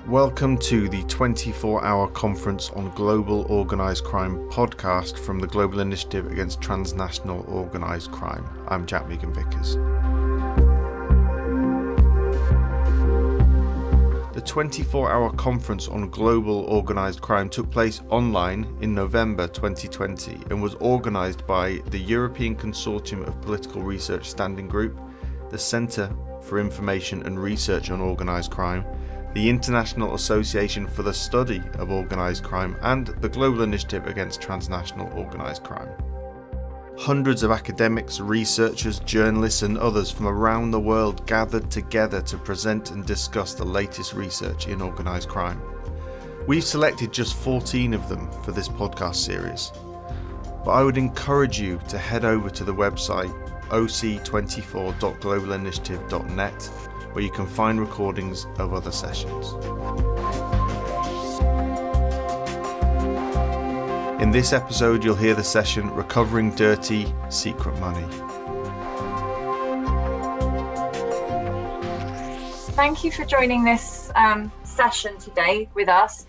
Welcome to the 24-hour conference on global organised crime podcast from the Global Initiative Against Transnational Organised Crime. I'm Jack Megan-Vickers. The 24-hour conference on global organised crime took place online in November 2020 and was organised by the European Consortium of Political Research Standing Group, the Centre for Information and Research on Organised Crime, the International Association for the Study of Organised Crime, and the Global Initiative Against Transnational Organised Crime. Hundreds of academics, researchers, journalists and others from around the world gathered together to present and discuss the latest research in organised crime. We've selected just 14 of them for this podcast series, but I would encourage you to head over to the website oc24.globalinitiative.net where you can find recordings of other sessions. In this episode, you'll hear the session Recovering Dirty Secret Money. Thank you for joining this session today with us.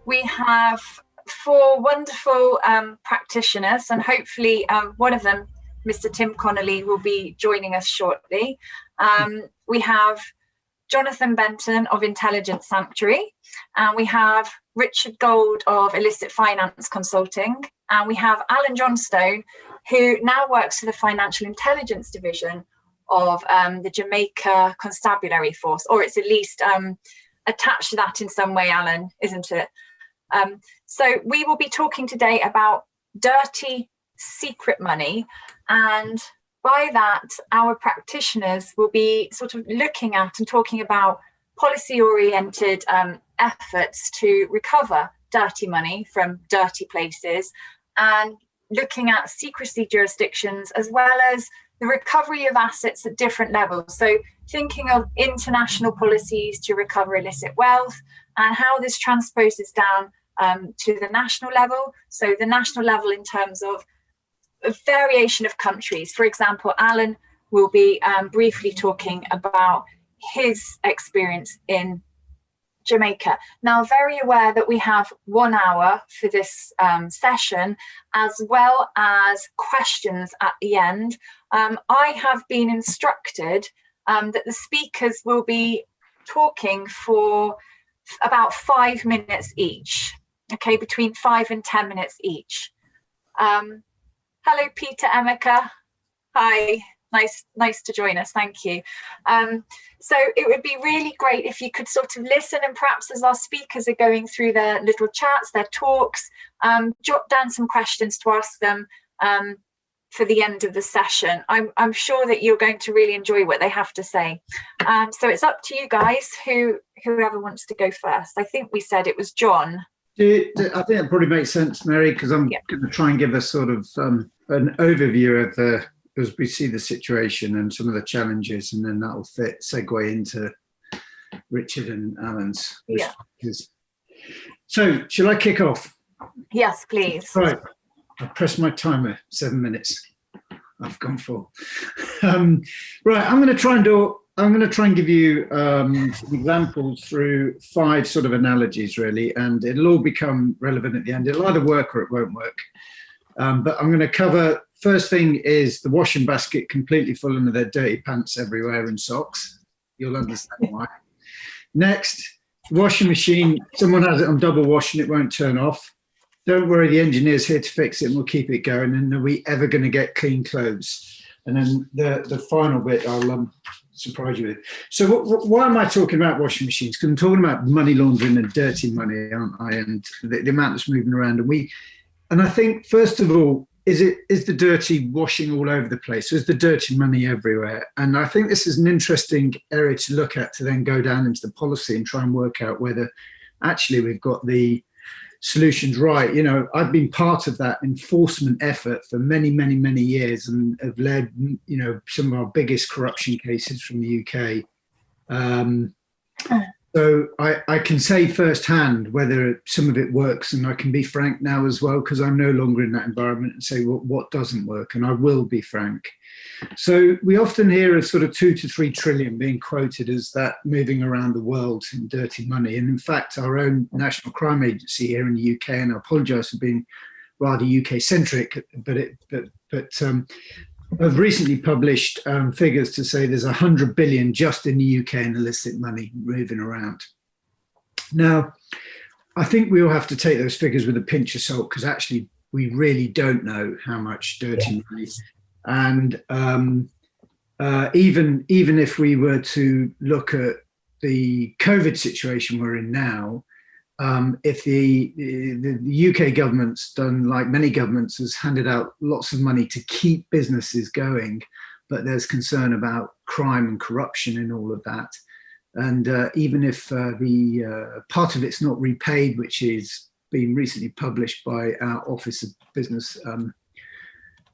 We have four wonderful practitioners, and hopefully one of them, Mr. Tim Connolly, will be joining us shortly. We have Jonathan Benton of Intelligence Sanctuary, and we have Richard Gold of Illicit Finance Consulting, and we have Alan Johnstone, who now works for the Financial Intelligence Division of the Jamaica Constabulary Force, or it's at least attached to that in some way, Alan, isn't it? So we will be talking today about dirty secret money, and by that, our practitioners will be sort of looking at and talking about policy-oriented efforts to recover dirty money from dirty places, and looking at secrecy jurisdictions as well as the recovery of assets at different levels. So thinking of international policies to recover illicit wealth and how this transposes down to the national level. So the national level in terms of a variation of countries. For example, Alan will be briefly talking about his experience in Jamaica. Now, very aware that we have 1 hour for this session, as well as questions at the end. I have been instructed that the speakers will be talking for about 5 minutes each, okay, between 5 and 10 minutes each. Hello, Peter Emeka. Hi, nice to join us. Thank you. So it would be really great if you could sort of listen, and perhaps as our speakers are going through their little chats, their talks, jot down some questions to ask them for the end of the session. I'm sure that you're going to really enjoy what they have to say. So it's up to you guys, whoever wants to go first. I think we said it was John. I think that probably makes sense, Mary, because I'm going to try and give a sort of an overview of as we see the situation and some of the challenges, and then that'll segue into Richard and Alan's responses. So, shall I kick off? Yes, please. Right, I press my timer, 7 minutes. I've gone full. Right, I'm going to try and give you some examples through 5 sort of analogies, really, and it'll all become relevant at the end. It'll either work or it won't work. But I'm going to cover, first thing is the washing basket completely full of their dirty pants everywhere and socks. You'll understand why. Next, the washing machine, someone has it on double wash and it won't turn off. Don't worry, the engineer's here to fix it and we'll keep it going. And are we ever going to get clean clothes? And then the final bit I'll surprise you with. So why am I talking about washing machines? Because I'm talking about money laundering and dirty money, aren't I? And the amount that's moving around. And I think, first of all, is the dirty washing all over the place? Is the dirty money everywhere? And I think this is an interesting area to look at, to then go down into the policy and try and work out whether actually we've got the solutions right. You know, I've been part of that enforcement effort for many, many, many years, and have led, some of our biggest corruption cases from the UK. So I can say firsthand whether some of it works, and I can be frank now as well, because I'm no longer in that environment, and say what doesn't work, and I will be frank. So we often hear of sort of 2 to 3 trillion being quoted as that moving around the world in dirty money. And in fact, our own National Crime Agency here in the UK, and I apologise for being rather UK centric, but have recently published figures to say there's 100 billion just in the UK in illicit money moving around. Now, I think we all have to take those figures with a pinch of salt, because actually we really don't know how much dirty money. And even if we were to look at the COVID situation we're in now, if the UK government's done like many governments, has handed out lots of money to keep businesses going, but there's concern about crime and corruption in all of that. And even if the part of it's not repaid, which is being recently published by our Office of Business,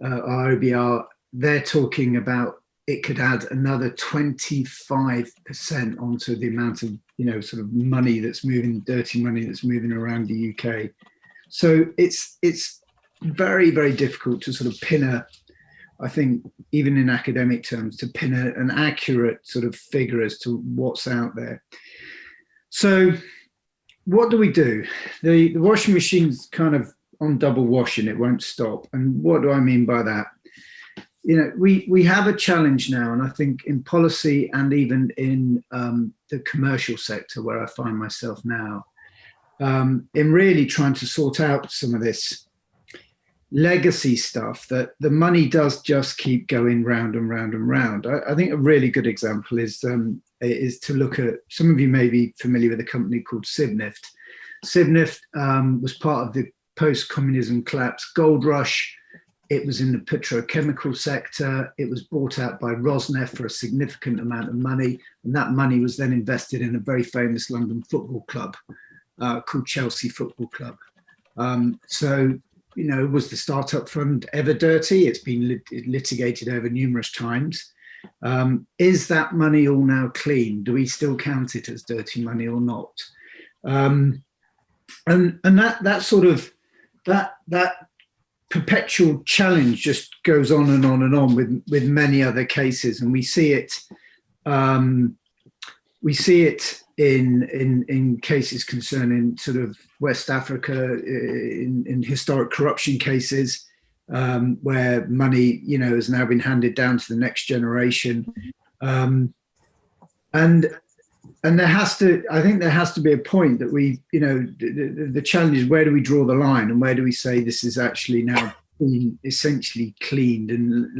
our OBR, they're talking about it could add another 25% onto the amount of, sort of money that's moving, dirty money that's moving around the UK. So it's very, very difficult to sort of pin I think even in academic terms, to pin an accurate sort of figure as to what's out there. So what do we do? The washing machine's kind of on double washing, it won't stop. And what do I mean by that? We have a challenge now, and I think in policy and even in the commercial sector where I find myself now, in really trying to sort out some of this legacy stuff, that the money does just keep going round and round and round. I think a really good example is to look at, some of you may be familiar with a company called Sibnift. Sibnift was part of the post-communism collapse gold rush. It was in the petrochemical sector. It was bought out by Rosneft for a significant amount of money. And that money was then invested in a very famous London football club called Chelsea Football Club. Was the startup fund ever dirty? It's been litigated over numerous times. Is that money all now clean? Do we still count it as dirty money or not? And that sort of, that perpetual challenge just goes on and on and on with many other cases, and we see it in cases concerning sort of West Africa, in historic corruption cases, where money has now been handed down to the next generation, and there has to be a point that we, the challenge is, where do we draw the line, and where do we say this is actually now essentially cleaned, and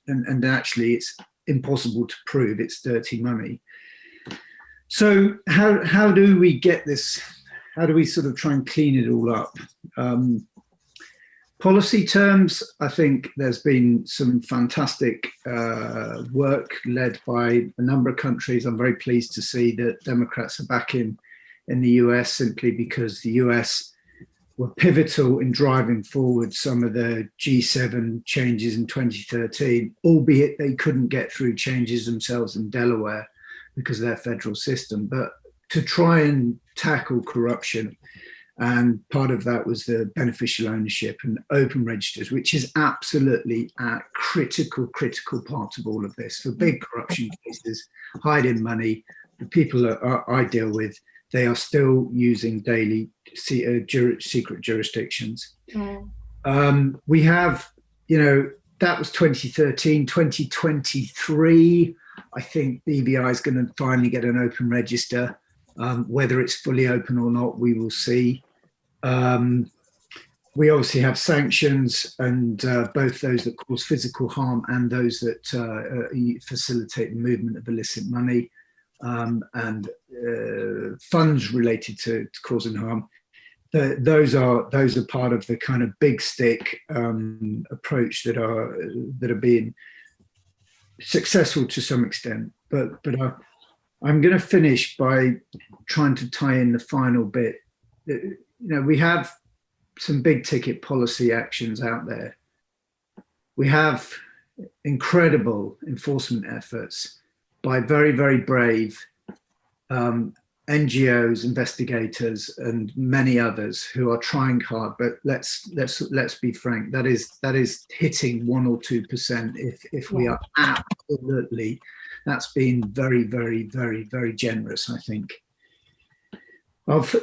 and actually it's impossible to prove it's dirty money. So how do we get this? How do we sort of try and clean it all up? Policy terms, I think there's been some fantastic work led by a number of countries. I'm very pleased to see that Democrats are back in the US, simply because the US were pivotal in driving forward some of the G7 changes in 2013, albeit they couldn't get through changes themselves in Delaware because of their federal system, but to try and tackle corruption. And part of that was the beneficial ownership and open registers, which is absolutely a critical part of all of this. For big corruption cases, hiding money, the people that I deal with, they are still using daily secret jurisdictions. Mm. We have, that was 2013, 2023. I think BVI is going to finally get an open register. Whether it's fully open or not, we will see. We obviously have sanctions, and both those that cause physical harm and those that facilitate the movement of illicit money, and funds related to causing harm. Those are part of the kind of big stick approach that are being successful to some extent. But I'm going to finish by trying to tie in the final bit. We have some big ticket policy actions out there. We have incredible enforcement efforts by very, very brave NGOs, investigators, and many others who are trying hard. But let's be frank. That is hitting 1 or 2%. If we are absolutely, that's been very, very, very, very generous, I think.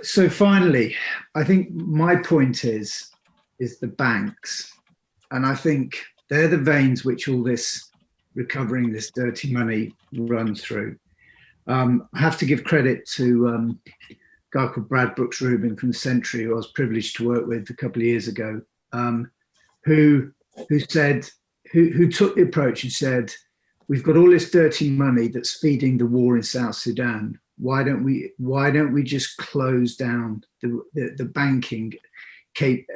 So finally, I think my point is the banks, and I think they're the veins which all this recovering this dirty money runs through. I have to give credit to a guy called Brad Brooks Rubin from Century, who I was privileged to work with a couple of years ago, who took the approach and said, we've got all this dirty money that's feeding the war in South Sudan. Why don't we just close down the banking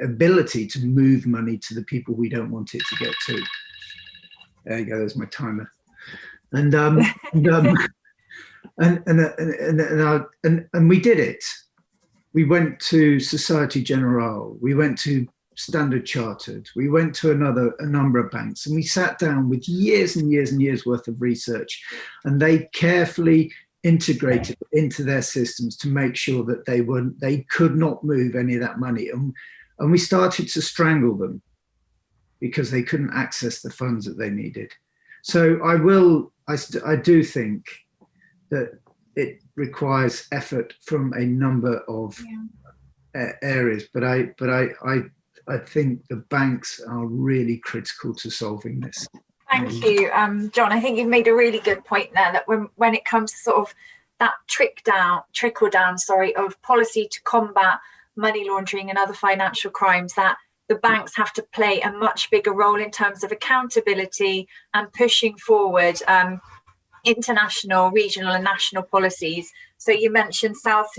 ability to move money to the people we don't want it to get to? There you go. There's my timer. And we did it. We went to Societe Generale. We went to Standard Chartered. We went to a number of banks, and we sat down with years and years and years worth of research, and they carefully integrated into their systems to make sure that they could not move any of that money. And we started to strangle them because they couldn't access the funds that they needed. So I do think that it requires effort from a number of areas, but I think the banks are really critical to solving this. Thank you, John. I think you've made a really good point there, that when it comes to sort of that trickle down of policy to combat money laundering and other financial crimes, that the banks have to play a much bigger role in terms of accountability and pushing forward international, regional and national policies. So you mentioned South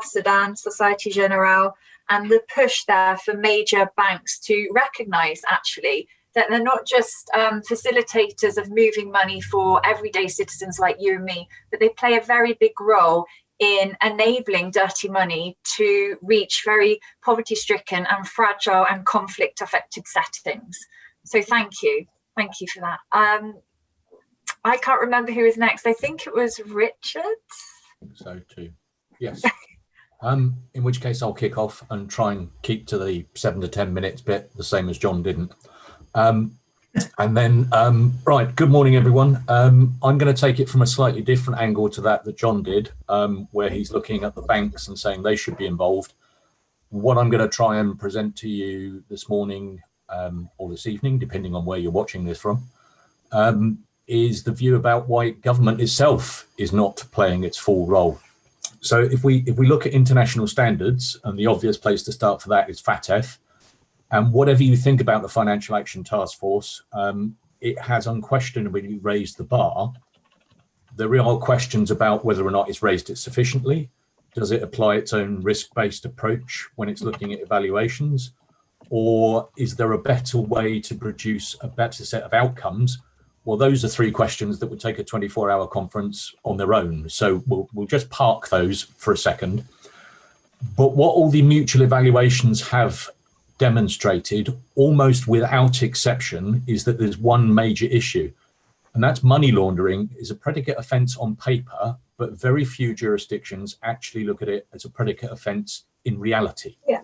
Sudan, Societe Generale, and the push there for major banks to recognise actually that they're not just facilitators of moving money for everyday citizens like you and me, but they play a very big role in enabling dirty money to reach very poverty-stricken and fragile and conflict-affected settings. So thank you for that. I can't remember who was next. I think it was Richard. I think so too. Yes. In which case I'll kick off and try and keep to the 7 to 10 minutes bit, the same as John didn't. And then, right, good morning, everyone. I'm going to take it from a slightly different angle to that John did, where he's looking at the banks and saying they should be involved. What I'm going to try and present to you this morning or this evening, depending on where you're watching this from, is the view about why government itself is not playing its full role. So if we look at international standards, and the obvious place to start for that is FATF, and whatever you think about the Financial Action Task Force, it has unquestionably raised the bar. There are questions about whether or not it's raised it sufficiently. Does it apply its own risk-based approach when it's looking at evaluations? Or is there a better way to produce a better set of outcomes? Well, those are three questions that would take a 24-hour conference on their own. So we'll just park those for a second. But what all the mutual evaluations have demonstrated, almost without exception, is that there's one major issue, and that's money laundering is a predicate offence on paper, but very few jurisdictions actually look at it as a predicate offence in reality. Yeah.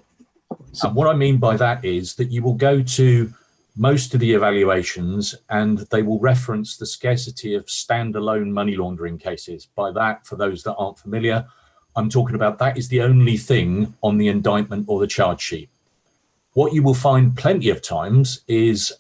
And what I mean by that is that you will go to most of the evaluations and they will reference the scarcity of standalone money laundering cases. By that, for those that aren't familiar, I'm talking about that is the only thing on the indictment or the charge sheet. What you will find plenty of times is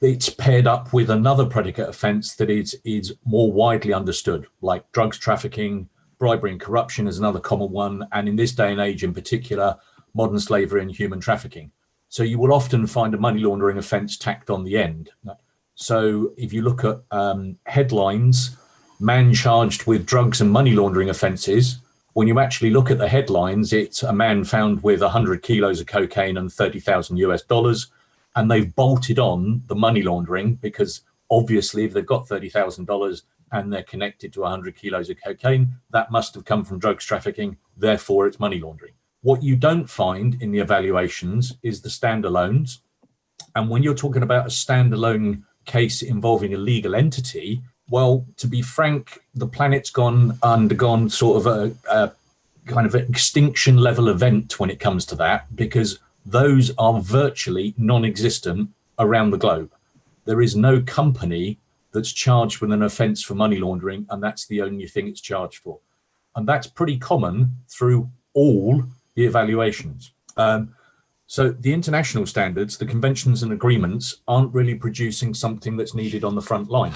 it's paired up with another predicate offence that is more widely understood, like drugs trafficking, bribery and corruption is another common one, and in this day and age in particular, modern slavery and human trafficking. So you will often find a money laundering offence tacked on the end. So if you look at headlines, man charged with drugs and money laundering offences, when you actually look at the headlines, it's a man found with 100 kilos of cocaine and $30,000 US, and they've bolted on the money laundering because obviously if they've got $30,000 and they're connected to 100 kilos of cocaine, that must have come from drugs trafficking, therefore it's money laundering. What you don't find in the evaluations is the standalones. And when you're talking about a standalone case involving a legal entity, Well, to be frank, the planet's undergone sort of a kind of extinction level event when it comes to that, because those are virtually non-existent around the globe. There is no company that's charged with an offence for money laundering, and that's the only thing it's charged for. And that's pretty common through all the evaluations. So the international standards, the conventions and agreements, aren't really producing something that's needed on the front line.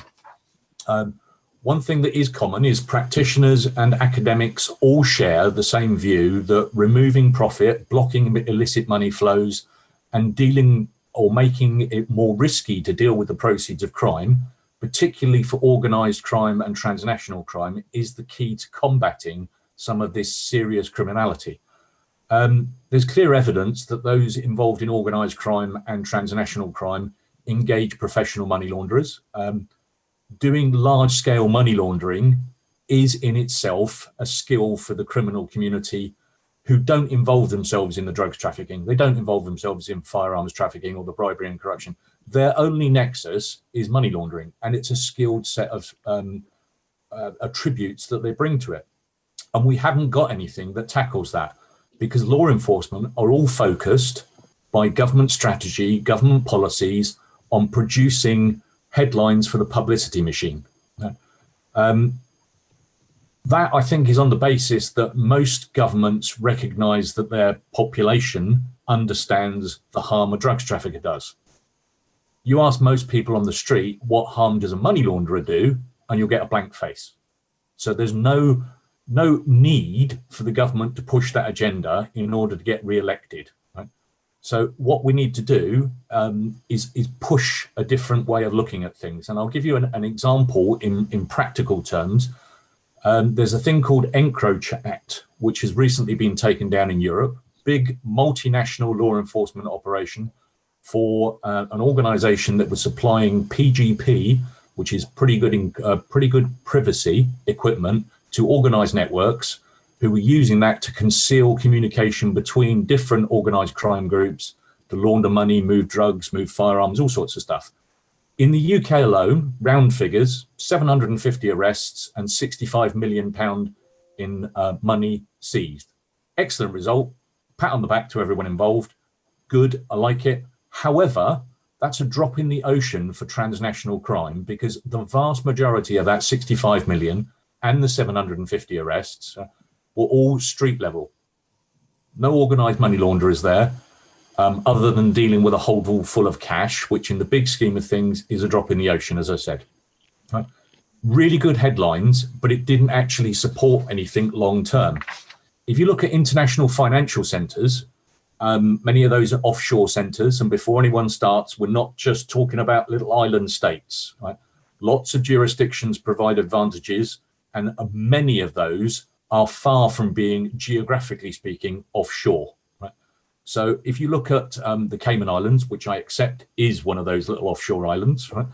One thing that is common is practitioners and academics all share the same view that removing profit, blocking illicit money flows, and dealing or making it more risky to deal with the proceeds of crime, particularly for organised crime and transnational crime, is the key to combating some of this serious criminality. There's clear evidence that those involved in organised crime and transnational crime engage professional money launderers. Doing large-scale money laundering is in itself a skill for the criminal community who don't involve themselves in the drugs trafficking. They don't involve themselves in firearms trafficking or the bribery and corruption. Their only nexus is money laundering, and it's a skilled set of attributes that they bring to it. And we haven't got anything that tackles that, because law enforcement are all focused by government strategy, government policies on producing headlines for the publicity machine. That, I think, is on the basis that most governments recognise that their population understands the harm a drugs trafficker does. You ask most people on the street, what harm does a money launderer do? And you'll get a blank face. So there's no need for the government to push that agenda in order to get re-elected. So what we need to do is push a different way of looking at things. And I'll give you an example in practical terms. There's a thing called Encroach Act, which has recently been taken down in Europe. Big multinational law enforcement operation for an organization that was supplying PGP, which is pretty good privacy equipment, to organized networks who were using that to conceal communication between different organized crime groups, to launder money, move drugs, move firearms, all sorts of stuff. In the UK alone, round figures, 750 arrests and £65 million in money seized. Excellent result. Pat on the back to everyone involved. Good, I like it. However, that's a drop in the ocean for transnational crime, because the vast majority of that 65 million and the 750 arrests were all street level. No organised money launderers there, other than dealing with a holdall full of cash, which in the big scheme of things is a drop in the ocean, as I said. Right? Really good headlines, but it didn't actually support anything long term. If you look at international financial centres, many of those are offshore centres, and before anyone starts, we're not just talking about little island states. Right? Lots of jurisdictions provide advantages, and many of those are far from being, geographically speaking, offshore. Right? So if you look at the Cayman Islands, which I accept is one of those little offshore islands, right?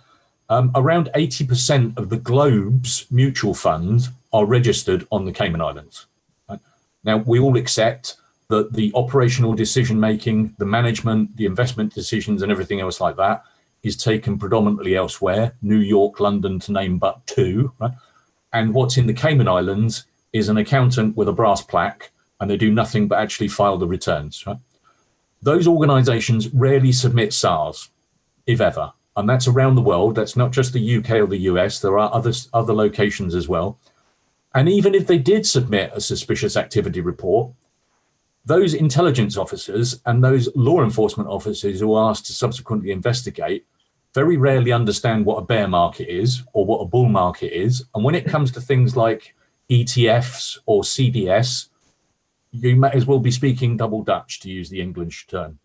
Around 80% of the globe's mutual funds are registered on the Cayman Islands. Right? Now, we all accept that the operational decision-making, the management, the investment decisions and everything else like that is taken predominantly elsewhere, New York, London, to name but two. Right? And what's in the Cayman Islands is an accountant with a brass plaque, and they do nothing but actually file the returns. Right? Those organizations rarely submit SARs, if ever. And that's around the world. That's not just the UK or the US. There are other locations as well. And even if they did submit a suspicious activity report, those intelligence officers and those law enforcement officers who are asked to subsequently investigate very rarely understand what a bear market is or what a bull market is. And when it comes to things like ETFs or CDS, you may as well be speaking double Dutch, to use the English term.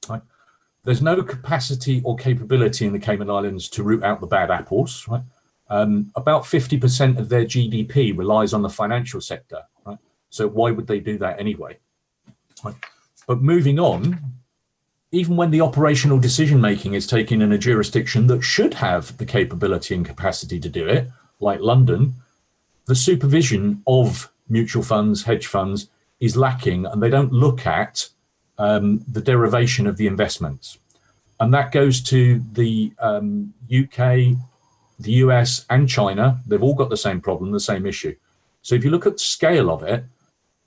Right? There's no capacity or capability in the Cayman Islands to root out the bad apples. Right? About 50% of their GDP relies on the financial sector. Right? So why would they do that anyway? Right? But moving on, even when the operational decision-making is taken in a jurisdiction that should have the capability and capacity to do it, like London, the supervision of mutual funds, hedge funds, is lacking, and they don't look at the derivation of the investments. And that goes to the UK, the US and China, they've all got the same problem, the same issue. So if you look at the scale of it,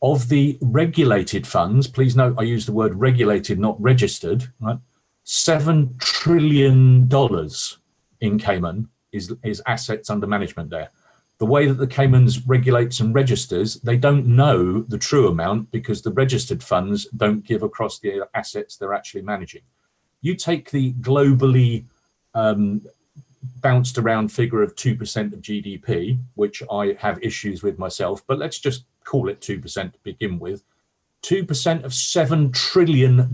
of the regulated funds, please note I use the word regulated, not registered, right? $7 trillion in Cayman is assets under management there. The way that the Caymans regulates and registers, they don't know the true amount because the registered funds don't give across the assets they're actually managing. You take the globally bounced around figure of 2% of GDP, which I have issues with myself, but let's just call it 2% to begin with. 2% of $7 trillion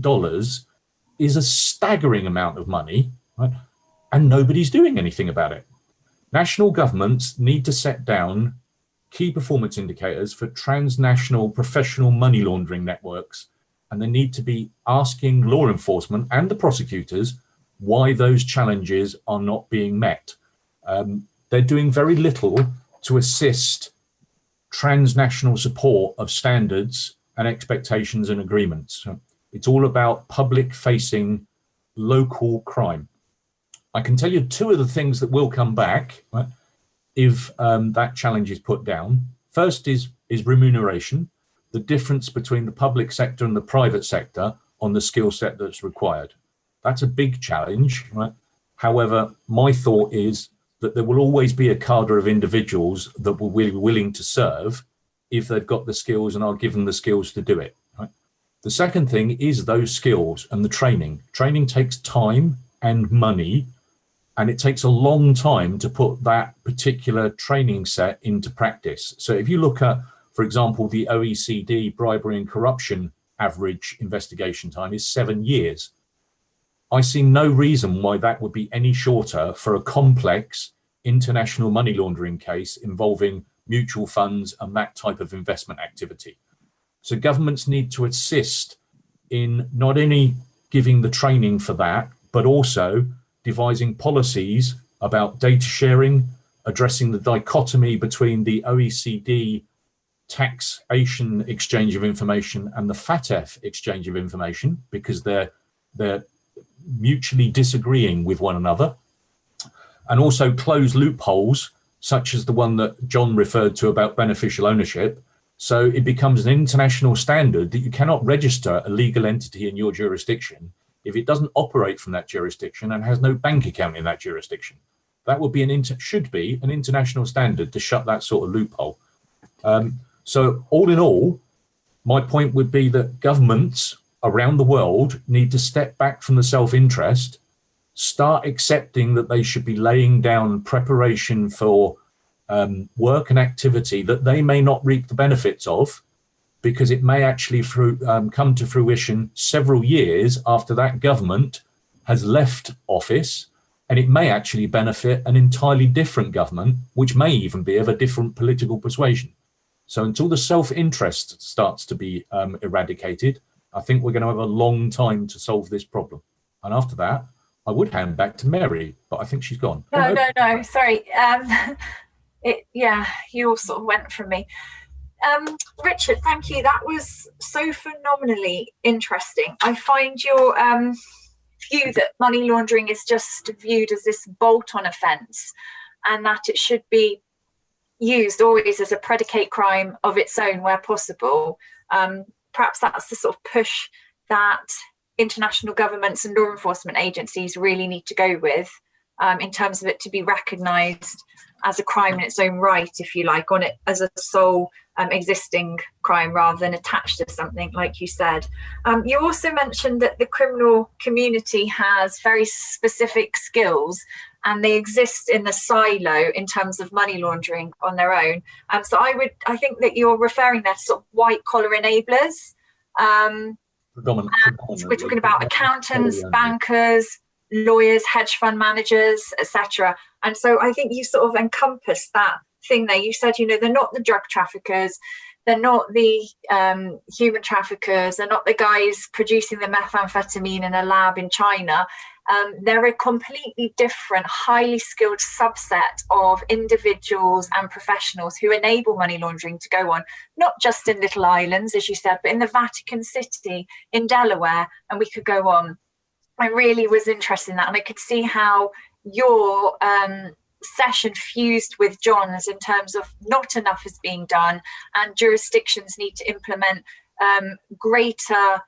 is a staggering amount of money, right? And nobody's doing anything about it. National governments need to set down key performance indicators for transnational professional money laundering networks, and they need to be asking law enforcement and the prosecutors why those challenges are not being met. They're doing very little to assist transnational support of standards and expectations and agreements. It's all about public-facing local crime. I can tell you two of the things that will come back, right, if that challenge is put down. First is remuneration, the difference between the public sector and the private sector on the skill set that's required. That's a big challenge, right? However, my thought is that there will always be a cadre of individuals that will be willing to serve if they've got the skills and are given the skills to do it, right? The second thing is those skills and the training. Training takes time and money, and it takes a long time to put that particular training set into practice. So if you look at, for example, the OECD bribery and corruption average investigation time is 7 years. I see no reason why that would be any shorter for a complex international money laundering case involving mutual funds and that type of investment activity. So governments need to assist in not only giving the training for that, but also devising policies about data sharing, addressing the dichotomy between the OECD taxation exchange of information and the FATF exchange of information, because they're mutually disagreeing with one another, and also close loopholes such as the one that John referred to about beneficial ownership. So it becomes an international standard that you cannot register a legal entity in your jurisdiction if it doesn't operate from that jurisdiction and has no bank account in that jurisdiction. That would be should be an international standard to shut that sort of loophole. So all in all, my point would be that governments around the world need to step back from the self-interest, start accepting that they should be laying down preparation for work and activity that they may not reap the benefits of, because it may actually come to fruition several years after that government has left office, and it may actually benefit an entirely different government, which may even be of a different political persuasion. So until the self-interest starts to be eradicated, I think we're going to have a long time to solve this problem. And after that, I would hand back to Mary, but I think she's gone. No, sorry. You all sort of went from me. Richard, thank you. That was so phenomenally interesting. I find your view that money laundering is just viewed as this bolt-on offence, and that it should be used always as a predicate crime of its own where possible. Perhaps that's the sort of push that international governments and law enforcement agencies really need to go with, in terms of it to be recognised as a crime in its own right, if you like, on it as a sole existing crime rather than attached to something, like you said. You also mentioned that the criminal community has very specific skills and they exist in the silo in terms of money laundering on their own. So I think that you're referring there to sort of white collar enablers. We're talking about accountants, bankers, lawyers, hedge fund managers, etc. And so I think you sort of encompass that thing there. You said, they're not the drug traffickers, they're not the human traffickers, they're not the guys producing the methamphetamine in a lab in China. They're a completely different, highly skilled subset of individuals and professionals who enable money laundering to go on, not just in little islands, as you said, but in the Vatican City, in Delaware, and we could go on. I really was interested in that, and I could see how your session fused with John's in terms of not enough is being done, and jurisdictions need to implement greater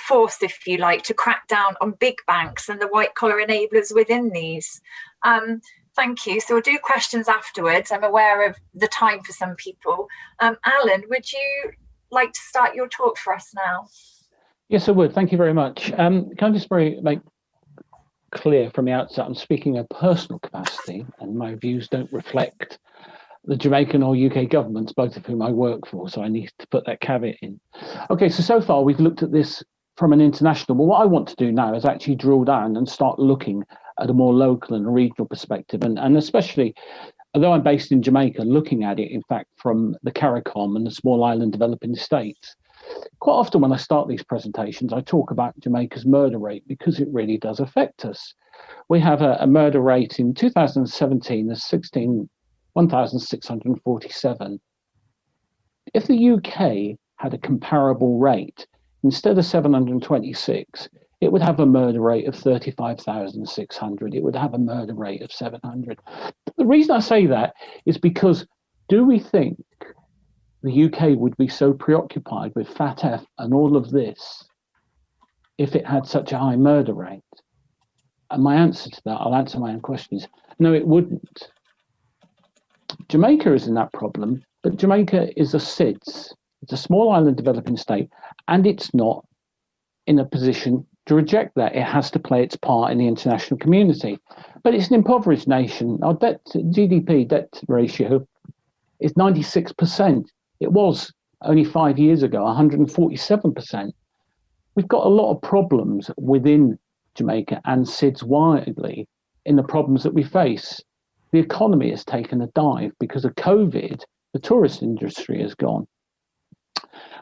force, if you like, to crack down on big banks and the white collar enablers within these. Thank you. So we'll do questions afterwards. I'm aware of the time for some people. Alan, would you like to start your talk for us now? Yes, I would. Thank you very much. Can I just make clear from the outset, I'm speaking in personal capacity, and my views don't reflect the Jamaican or UK governments, both of whom I work for, so I need to put that caveat in. Okay, so far we've looked at this from an international, but what I want to do now is actually drill down and start looking at a more local and regional perspective, and especially, although I'm based in Jamaica, looking at it, in fact, from the CARICOM and the small island developing states. Quite often when I start these presentations, I talk about Jamaica's murder rate because it really does affect us. We have a murder rate in 2017 of 1,647. If the UK had a comparable rate, instead of 726, it would have a murder rate of 35,600. It would have a murder rate of 700. The reason I say that is because, do we think the UK would be so preoccupied with FATF and all of this if it had such a high murder rate? And my answer to that, I'll answer my own question, is no, it wouldn't. Jamaica is in that problem, but Jamaica is a SIDS. It's a small island developing state, and it's not in a position to reject that. It has to play its part in the international community. But it's an impoverished nation. Our GDP debt ratio is 96%. It was only 5 years ago 147%. We've got a lot of problems within Jamaica and SIDS widely in the problems that we face. The economy has taken a dive because of COVID. The tourist industry has gone.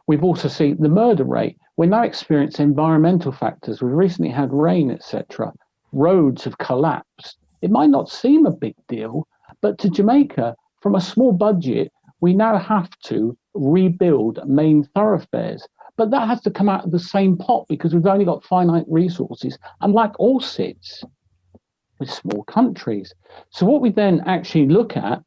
We've also seen the murder rate. We're now experiencing environmental factors. We've recently had rain, etc. Roads have collapsed. It might not seem a big deal, but to Jamaica, from a small budget, we now have to rebuild main thoroughfares. But that has to come out of the same pot because we've only got finite resources, and like all SIDS, with small countries. So what we then actually look at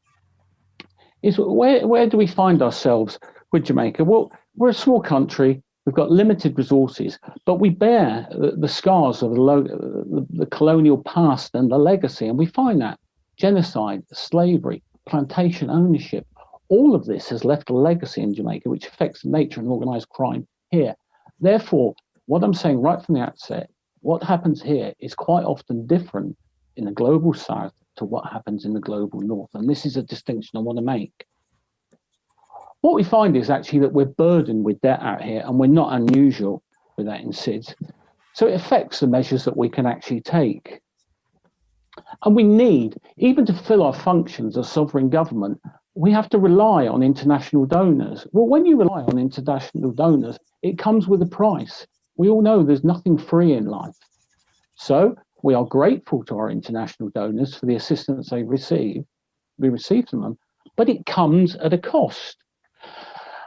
is where do we find ourselves with Jamaica? Well, we're a small country, we've got limited resources, but we bear the scars of the colonial past and the legacy, and we find that genocide, slavery, plantation ownership, all of this has left a legacy in Jamaica which affects the nature and organised crime here. Therefore, what I'm saying right from the outset, what happens here is quite often different in the global south to what happens in the global north, and this is a distinction I want to make. What we find is actually that we're burdened with debt out here, and we're not unusual with that in SIDS. So it affects the measures that we can actually take. And we need, even to fill our functions as sovereign government, we have to rely on international donors. Well, when you rely on international donors, it comes with a price. We all know there's nothing free in life. So we are grateful to our international donors for the assistance we receive from them, but it comes at a cost.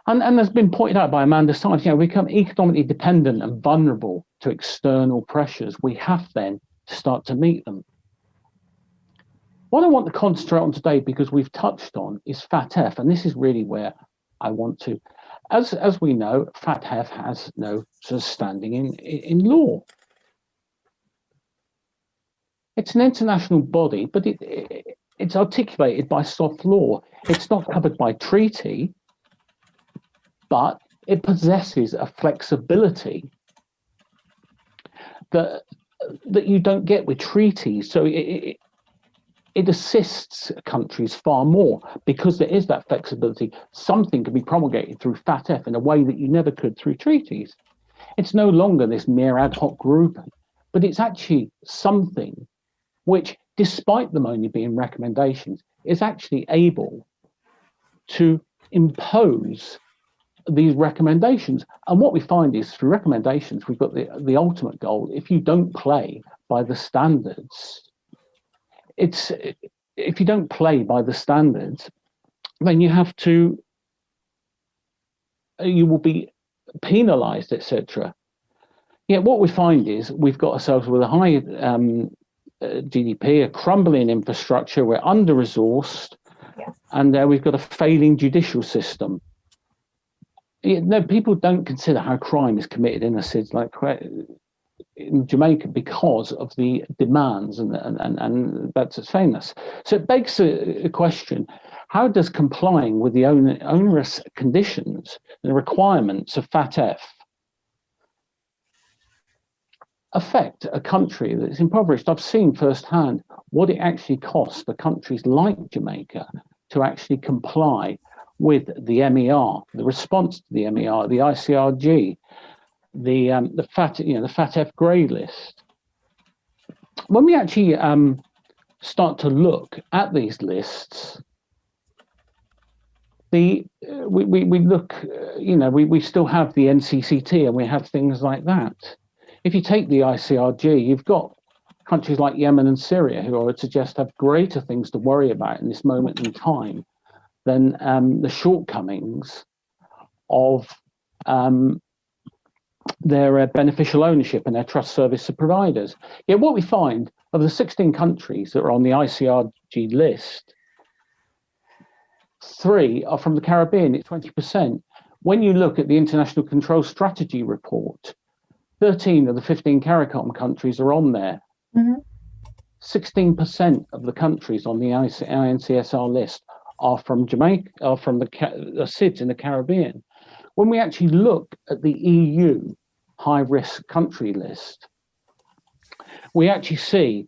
And as been pointed out by Amanda Stiles, we become economically dependent and vulnerable to external pressures. We have then to start to meet them. What I want to concentrate on today, because we've touched on, is FATF, and this is really where I want to. As we know, FATF has no sort of standing in law. It's an international body, but it's articulated by soft law. It's not covered by treaty, but it possesses a flexibility that you don't get with treaties. So it assists countries far more because there is that flexibility. Something can be promulgated through FATF in a way that you never could through treaties. It's no longer this mere ad hoc group, but it's actually something which, despite them only being recommendations, is actually able to impose these recommendations. And what we find is through recommendations, we've got the ultimate goal. If you don't play by the standards, if you don't play by the standards, then you will be penalized, etc. Yet what we find is we've got ourselves with a high GDP, a crumbling infrastructure, we're under-resourced, Yes. and we've got a failing judicial system. No, people don't consider how crime is committed in the SIDS like in Jamaica because of the demands and that's its famous. So it begs a question: how does complying with the onerous conditions and requirements of FATF affect a country that's impoverished? I've seen firsthand what it actually costs for countries like Jamaica to actually comply with the MER, the response to the MER, the ICRG, the FATF grey list. When we actually start to look at these lists, we look, we still have the NCCT and we have things like that. If you take the ICRG, you've got countries like Yemen and Syria, who I would suggest have greater things to worry about in this moment in time than the shortcomings of their beneficial ownership and their trust service providers. Yet what we find of the 16 countries that are on the ICRG list, 3 are from the Caribbean, it's 20%. When you look at the International Control Strategy report, 13 of the 15 CARICOM countries are on there. 16% of the countries on the INCSR list are from Jamaica, are from the SIDS in the Caribbean. When we actually look at the EU high-risk country list, we actually see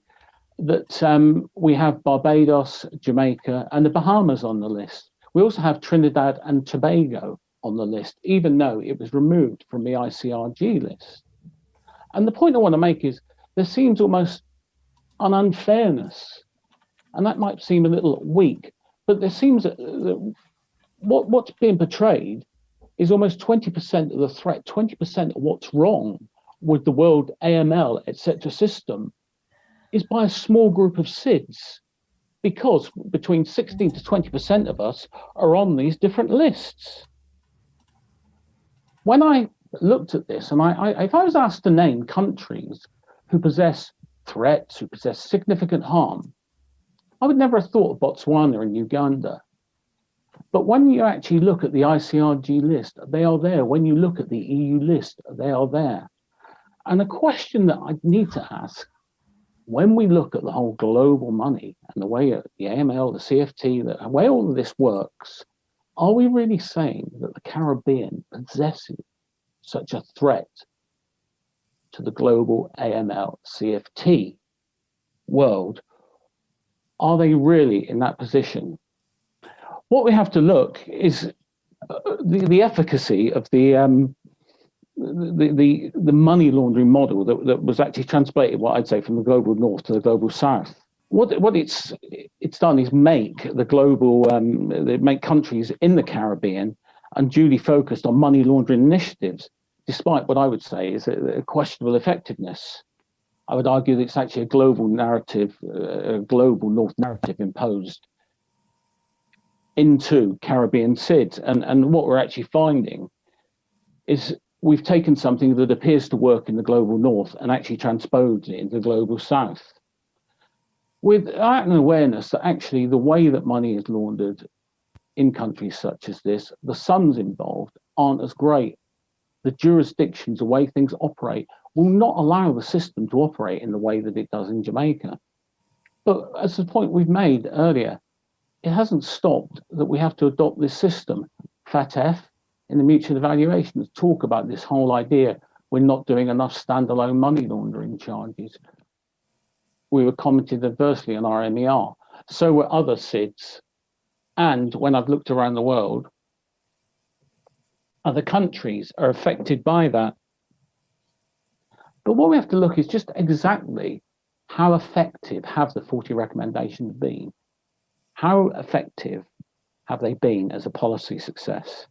that we have Barbados, Jamaica, and the Bahamas on the list. We also have Trinidad and Tobago on the list, even though it was removed from the ICRG list. And the point I want to make is there seems almost an unfairness, and that might seem a little weak, but there seems that what's being portrayed is almost 20% of the threat, 20% of what's wrong with the world AML, etc. system is by a small group of SIDS, because between 16 to 20% of us are on these different lists. When I looked at this, and if I was asked to name countries who possess threats, who possess significant harm, I would never have thought of Botswana and Uganda. But when you actually look at the ICRG list, they are there. When you look at the EU list, they are there. And a question that I need to ask, when we look at the whole global money and the way the AML, the CFT, the way all of this works, are we really saying that the Caribbean possesses such a threat to the global AML, CFT world? Are they really in that position? What we have to look is the efficacy of the money laundering model that was actually translated, what I'd say, from the global north to the global south. What it's done is make the global make countries in the Caribbean unduly focused on money laundering initiatives, despite what I would say is a questionable effectiveness. I would argue that it's actually a global narrative, a global north narrative imposed into Caribbean SIDS. And what we're actually finding is we've taken something that appears to work in the global north and actually transposed it into the global south, without an awareness that actually the way that money is laundered in countries such as this, the sums involved aren't as great. The jurisdictions, the way things operate, will not allow the system to operate in the way that it does in Jamaica. But as the point we've made earlier, it hasn't stopped that we have to adopt this system. FATF, in the mutual evaluations, talk about this whole idea we're not doing enough standalone money laundering charges. We were commented adversely on our MER. So were other SIDS. And when I've looked around the world, other countries are affected by that. But what we have to look is just exactly how effective have the 40 recommendations been? How effective have they been as a policy success?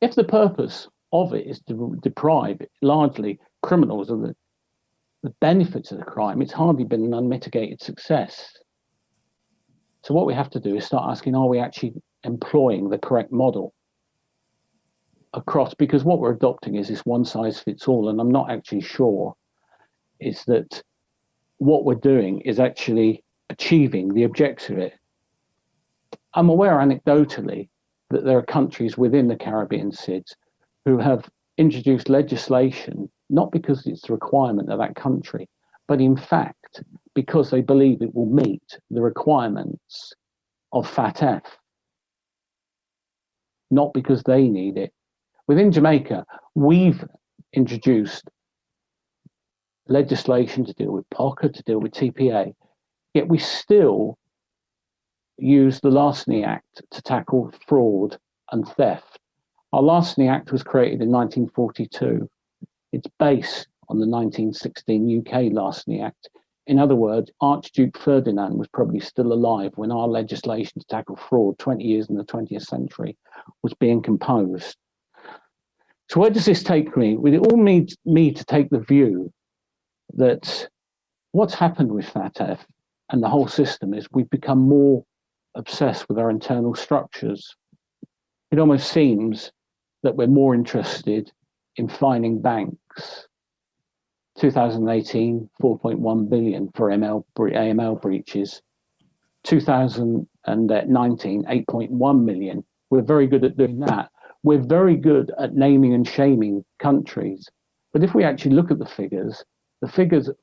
If the purpose of it is to deprive largely criminals of the benefits of the crime, it's hardly been an unmitigated success. So what we have to do is start asking, are we actually employing the correct model across? Because what we're adopting is this one size fits all, and I'm not actually sure is that what we're doing is actually achieving the objective of it. I'm aware anecdotally that there are countries within the Caribbean SIDS who have introduced legislation, not because it's the requirement of that country, but in fact, because they believe it will meet the requirements of FATF, not because they need it. Within Jamaica, we've introduced legislation to deal with POCA, to deal with TPA, yet we still use the Larceny Act to tackle fraud and theft. Our Larceny Act was created in 1942. It's based on the 1916 UK Larceny Act. In other words, Archduke Ferdinand was probably still alive when our legislation to tackle fraud 20 years in the 20th century was being composed. So where does this take me? Well, it all needs me to take the view that what's happened with FATF and the whole system is we've become more obsessed with our internal structures. It almost seems that we're more interested in fining banks. 2018, 4.1 billion for AML breaches. 2019, 8.1 million. We're very good at doing that. We're very good at naming and shaming countries. But if we actually look at the figures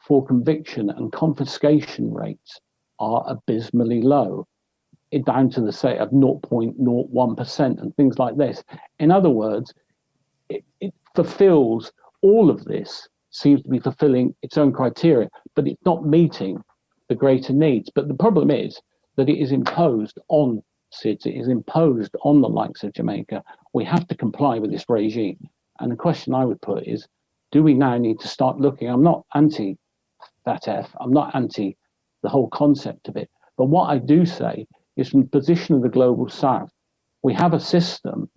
for conviction and confiscation rates are abysmally low. It down to the say of 0.01% and things like this. In other words, it fulfills all of this, seems to be fulfilling its own criteria, but it's not meeting the greater needs. But the problem is that it is imposed on SIDS, it is imposed on the likes of Jamaica. We have to comply with this regime. And the question I would put is, do we now need to start looking? I'm not anti-FATF, I'm not anti the whole concept of it. But what I do say is from the position of the Global South, we have a system.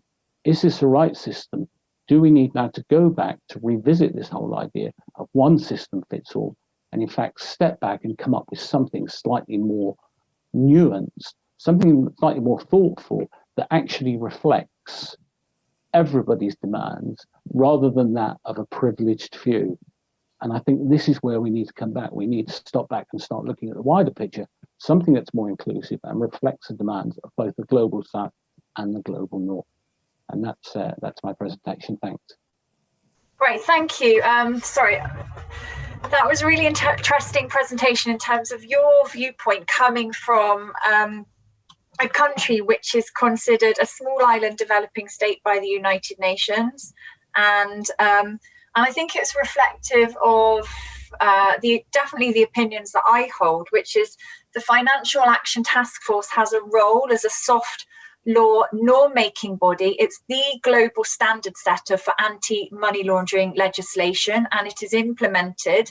Is this the right system? Do we need now to go back to revisit this whole idea of one system fits all, and in fact step back and come up with something slightly more nuanced, something slightly more thoughtful that actually reflects everybody's demands rather than that of a privileged few? And I think this is where we need to come back. We need to stop back and start looking at the wider picture, something that's more inclusive and reflects the demands of both the Global South and the Global North. And that's my presentation. Thanks. Great, thank you. Sorry, that was a really interesting presentation in terms of your viewpoint coming from a country which is considered a small island developing state by the United Nations. And I think it's reflective of definitely the opinions that I hold, which is the Financial Action Task Force has a role as a soft law norm-making body. It's the global standard setter for anti-money laundering legislation, and it is implemented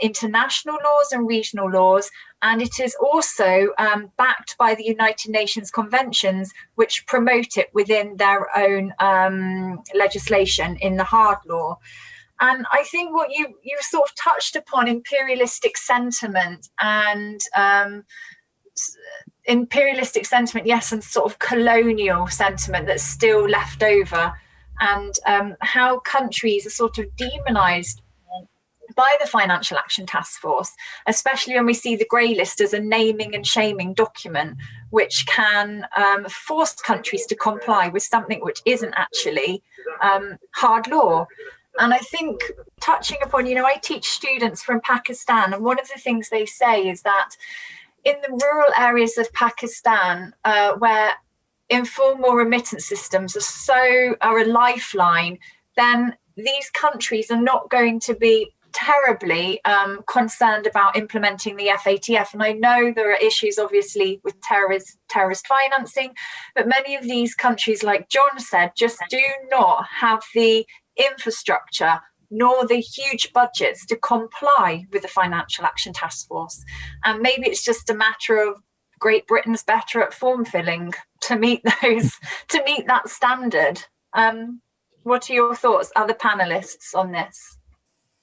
international laws and regional laws, and it is also backed by the United Nations conventions which promote it within their own legislation in the hard law. And I think what you sort of touched upon, imperialistic sentiment and imperialistic sentiment, yes, and sort of colonial sentiment that's still left over, and how countries are sort of demonized by the Financial Action Task Force, especially when we see the grey list as a naming and shaming document, which can force countries to comply with something which isn't actually hard law. And I think touching upon, I teach students from Pakistan, and one of the things they say is that in the rural areas of Pakistan, where informal remittance systems are a lifeline, then these countries are not going to be terribly concerned about implementing the FATF. And I know there are issues, obviously, with terrorist financing, but many of these countries, like John said, just do not have the infrastructure nor the huge budgets to comply with the Financial Action Task Force. And maybe it's just a matter of Great Britain's better at form filling to meet that standard. What are your thoughts, other panelists, on this?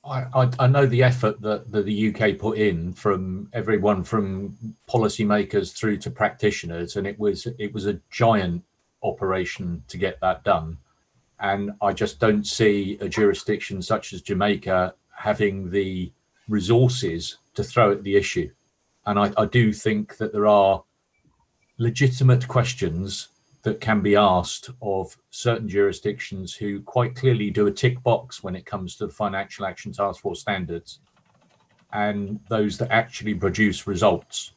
I know the effort that the UK put in, from everyone from policymakers through to practitioners, and it was a giant operation to get that done. And I just don't see a jurisdiction such as Jamaica having the resources to throw at the issue. And I do think that there are legitimate questions that can be asked of certain jurisdictions who quite clearly do a tick box when it comes to the Financial Action Task Force standards, and those that actually produce results.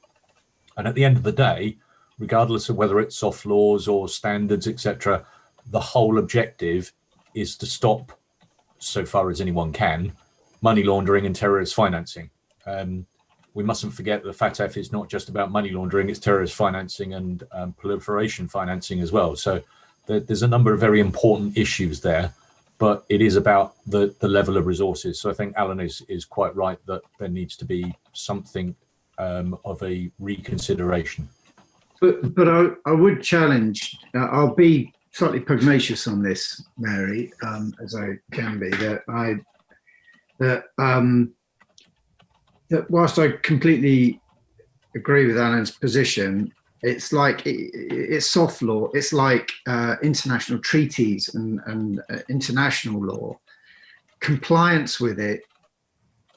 And at the end of the day, regardless of whether it's soft laws or standards, etc., the whole objective is to stop, so far as anyone can, money laundering and terrorist financing. We mustn't forget that the FATF is not just about money laundering, it's terrorist financing and proliferation financing as well. So there's a number of very important issues there, but it is about the level of resources. So I think Alan is quite right that there needs to be something of a reconsideration. But I would challenge, I'll be slightly pugnacious on this, Mary, as I can be, that whilst I completely agree with Alan's position, it's like it's soft law. It's like international treaties and international law. Compliance with it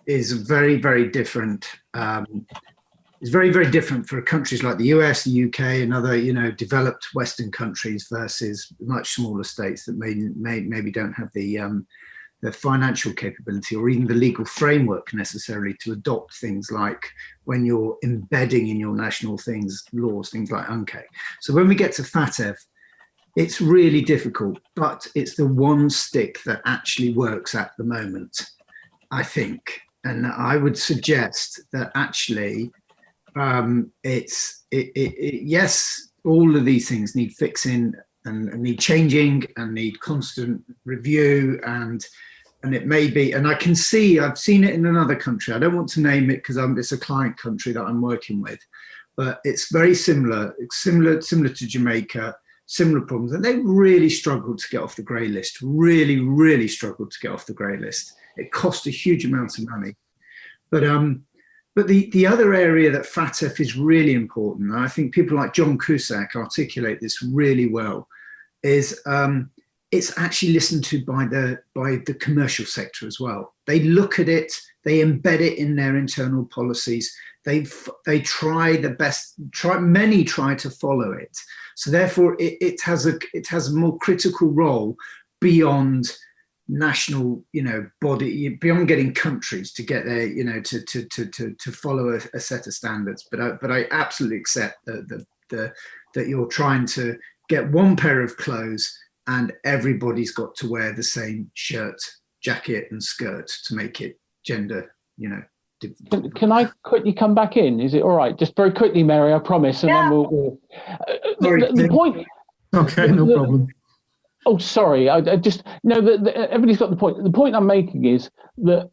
is very, very different. It's very, very different for countries like the US, the UK, and other, developed Western countries versus much smaller states that maybe don't have the financial capability or even the legal framework necessarily to adopt things like when you're embedding in your national laws, things like UNCAC. So when we get to FATF, it's really difficult, but it's the one stick that actually works at the moment, I think. And I would suggest that actually, yes, all of these things need fixing and need changing and need constant review, and it may be, and I've seen it in another country. I don't want to name it because it's a client country that I'm working with, but it's very similar. It's similar to Jamaica, similar problems, and they really struggled to get off the grey list. Really, really struggled to get off the grey list. It cost a huge amount of money, but the other area that FATF is really important, and I think people like John Cusack articulate this really well, is it's actually listened to by the commercial sector as well. They look at it, they embed it in their internal policies. They try the best. Many try to follow it. So therefore, it has a more critical role beyond national, body, beyond getting countries to get there, to follow a set of standards. But I absolutely accept that you're trying to get one pair of clothes and everybody's got to wear the same shirt, jacket and skirt to make it gender, Can I quickly come back in? Is it all right? Just very quickly, Mary, I promise. And then we'll the point. Okay, no problem. Oh, sorry. I just no. Everybody's got the point. The point I'm making is that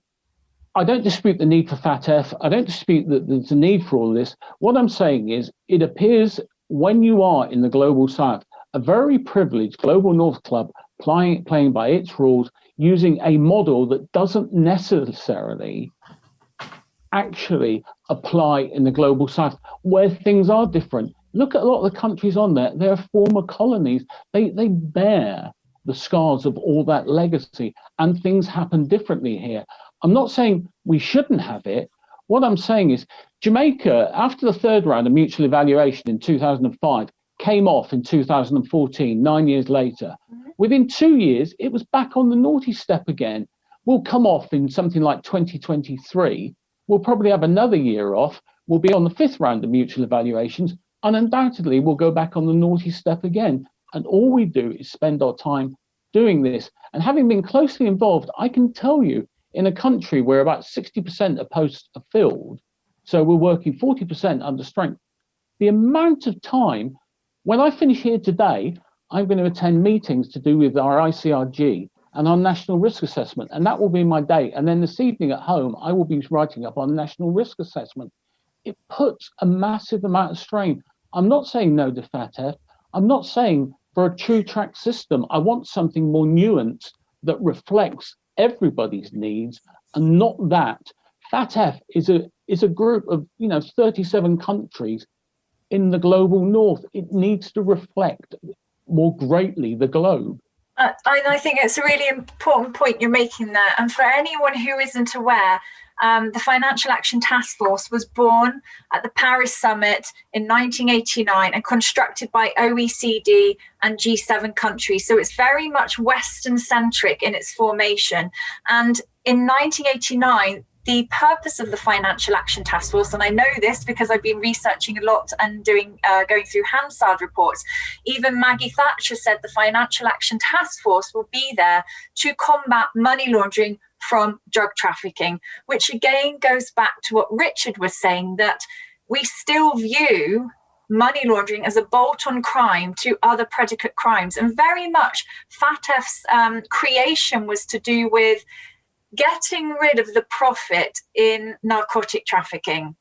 I don't dispute the need for FATF. I don't dispute that there's a need for all this. What I'm saying is, it appears when you are in the global south, a very privileged global north club playing by its rules, using a model that doesn't necessarily actually apply in the global south, where things are different. Look at a lot of the countries on there. They're former colonies. They bear the scars of all that legacy, and things happen differently here. I'm not saying we shouldn't have it. What I'm saying is Jamaica, after the third round of mutual evaluation in 2005, came off in 2014, 9 years later. Within 2 years, it was back on the naughty step again. We'll come off in something like 2023. We'll probably have another year off. We'll be on the fifth round of mutual evaluations, and undoubtedly we'll go back on the naughty step again. And all we do is spend our time doing this. And having been closely involved, I can tell you, in a country where about 60% of posts are filled, so we're working 40% under strength, the amount of time, when I finish here today, I'm going to attend meetings to do with our ICRG and our national risk assessment, and that will be my day. And then this evening at home, I will be writing up on national risk assessment. It puts a massive amount of strain. I'm not saying no to FATF. I'm not saying for a true track system. I want something more nuanced that reflects everybody's needs, and not that. FATF is a group of 37 countries in the global north. It needs to reflect more greatly the globe. I think it's a really important point you're making there. And for anyone who isn't aware, the Financial Action Task Force was born at the Paris Summit in 1989 and constructed by OECD and G7 countries. So it's very much Western-centric in its formation. And in 1989, the purpose of the Financial Action Task Force, and I know this because I've been researching a lot and going through Hansard reports, even Maggie Thatcher said the Financial Action Task Force will be there to combat money laundering from drug trafficking, which again goes back to what Richard was saying, that we still view money laundering as a bolt-on crime to other predicate crimes. And very much FATF's creation was to do with getting rid of the profit in narcotic trafficking.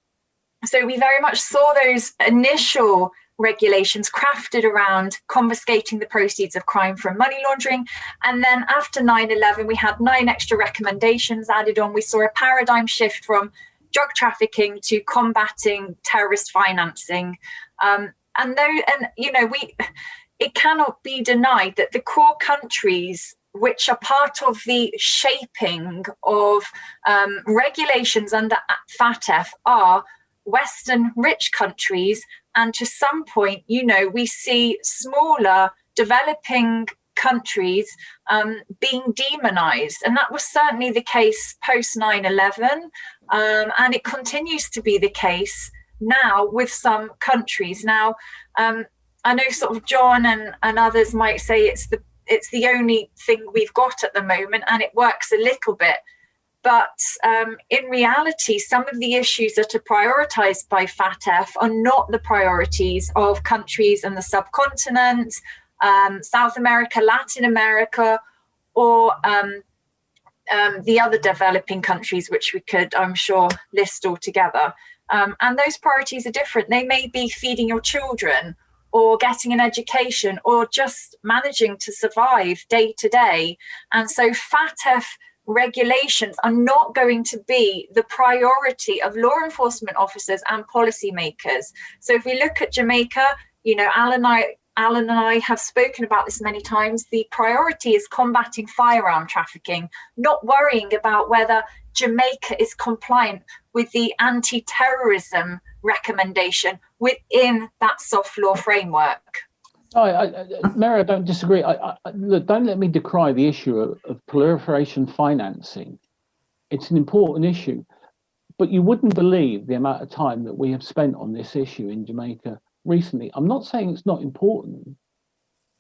So we very much saw those initial regulations crafted around confiscating the proceeds of crime from money laundering. And then after 9/11, we had 9 extra recommendations added on. We saw a paradigm shift from drug trafficking to combating terrorist financing. It cannot be denied that the core countries which are part of the shaping of regulations under FATF are Western rich countries. And to some point, we see smaller developing countries being demonized. And that was certainly the case post 9/11. And it continues to be the case now with some countries. Now, I know sort of John and others might say it's the only thing we've got at the moment, and it works a little bit. But in reality, some of the issues that are prioritized by FATF are not the priorities of countries in the subcontinent, South America, Latin America, or the other developing countries, which we could, I'm sure, list all together. And those priorities are different. They may be feeding your children, or getting an education, or just managing to survive day to day. And so FATF regulations are not going to be the priority of law enforcement officers and policymakers. So if we look at Jamaica, Alan and I have spoken about this many times. The priority is combating firearm trafficking, not worrying about whether Jamaica is compliant with the anti-terrorism recommendation within that soft law framework. Mary, I don't disagree. Look, don't let me decry the issue of proliferation financing. It's an important issue, but you wouldn't believe the amount of time that we have spent on this issue in Jamaica recently. I'm not saying it's not important,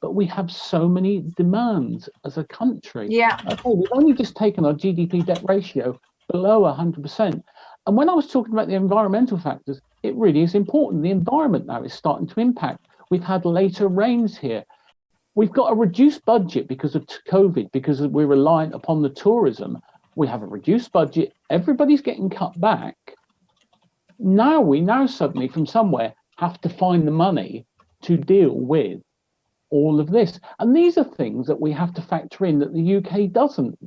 but we have so many demands as a country. Yeah. Okay, we've only just taken our GDP debt ratio below 100%. And when I was talking about the environmental factors, it really is important. The environment now is starting to impact. We've had later rains here. We've got a reduced budget because of COVID, because we're reliant upon the tourism. We have a reduced budget. Everybody's getting cut back. We suddenly from somewhere have to find the money to deal with all of this. And these are things that we have to factor in that the UK doesn't.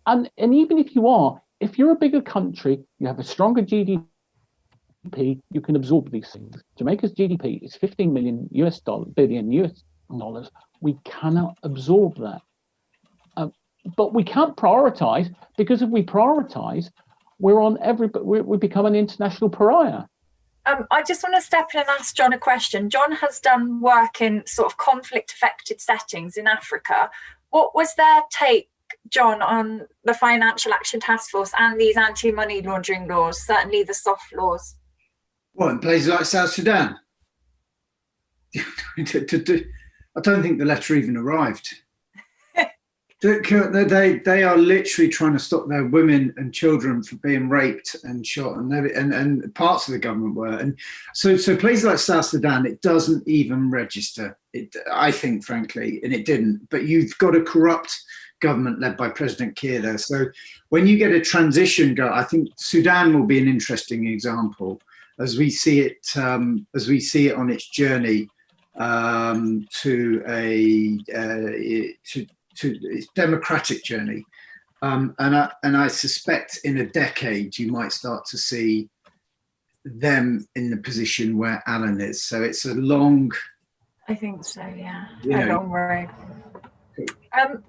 And even if you're a bigger country, you have a stronger GDP, you can absorb these things. Jamaica's GDP is 15 billion US dollars. We cannot absorb that. But we can't prioritize, because if we prioritize, we become an international pariah. I just want to step in and ask John a question. John has done work in sort of conflict-affected settings in Africa. What was their take, John, on the Financial Action Task Force and these anti-money laundering laws, certainly the soft laws? Well, in places like South Sudan, I don't think the letter even arrived. They are literally trying to stop their women and children from being raped and shot, and parts of the government were. And so places like South Sudan, it doesn't even register. I think, frankly, and it didn't. But you've got a corrupt government led by President Kiir there. So when you get a transition I think Sudan will be an interesting example as we see it on its journey to its democratic journey, and I suspect in a decade you might start to see them in the position where Alan is. So it's a long I think so, yeah. Yeah. A long road.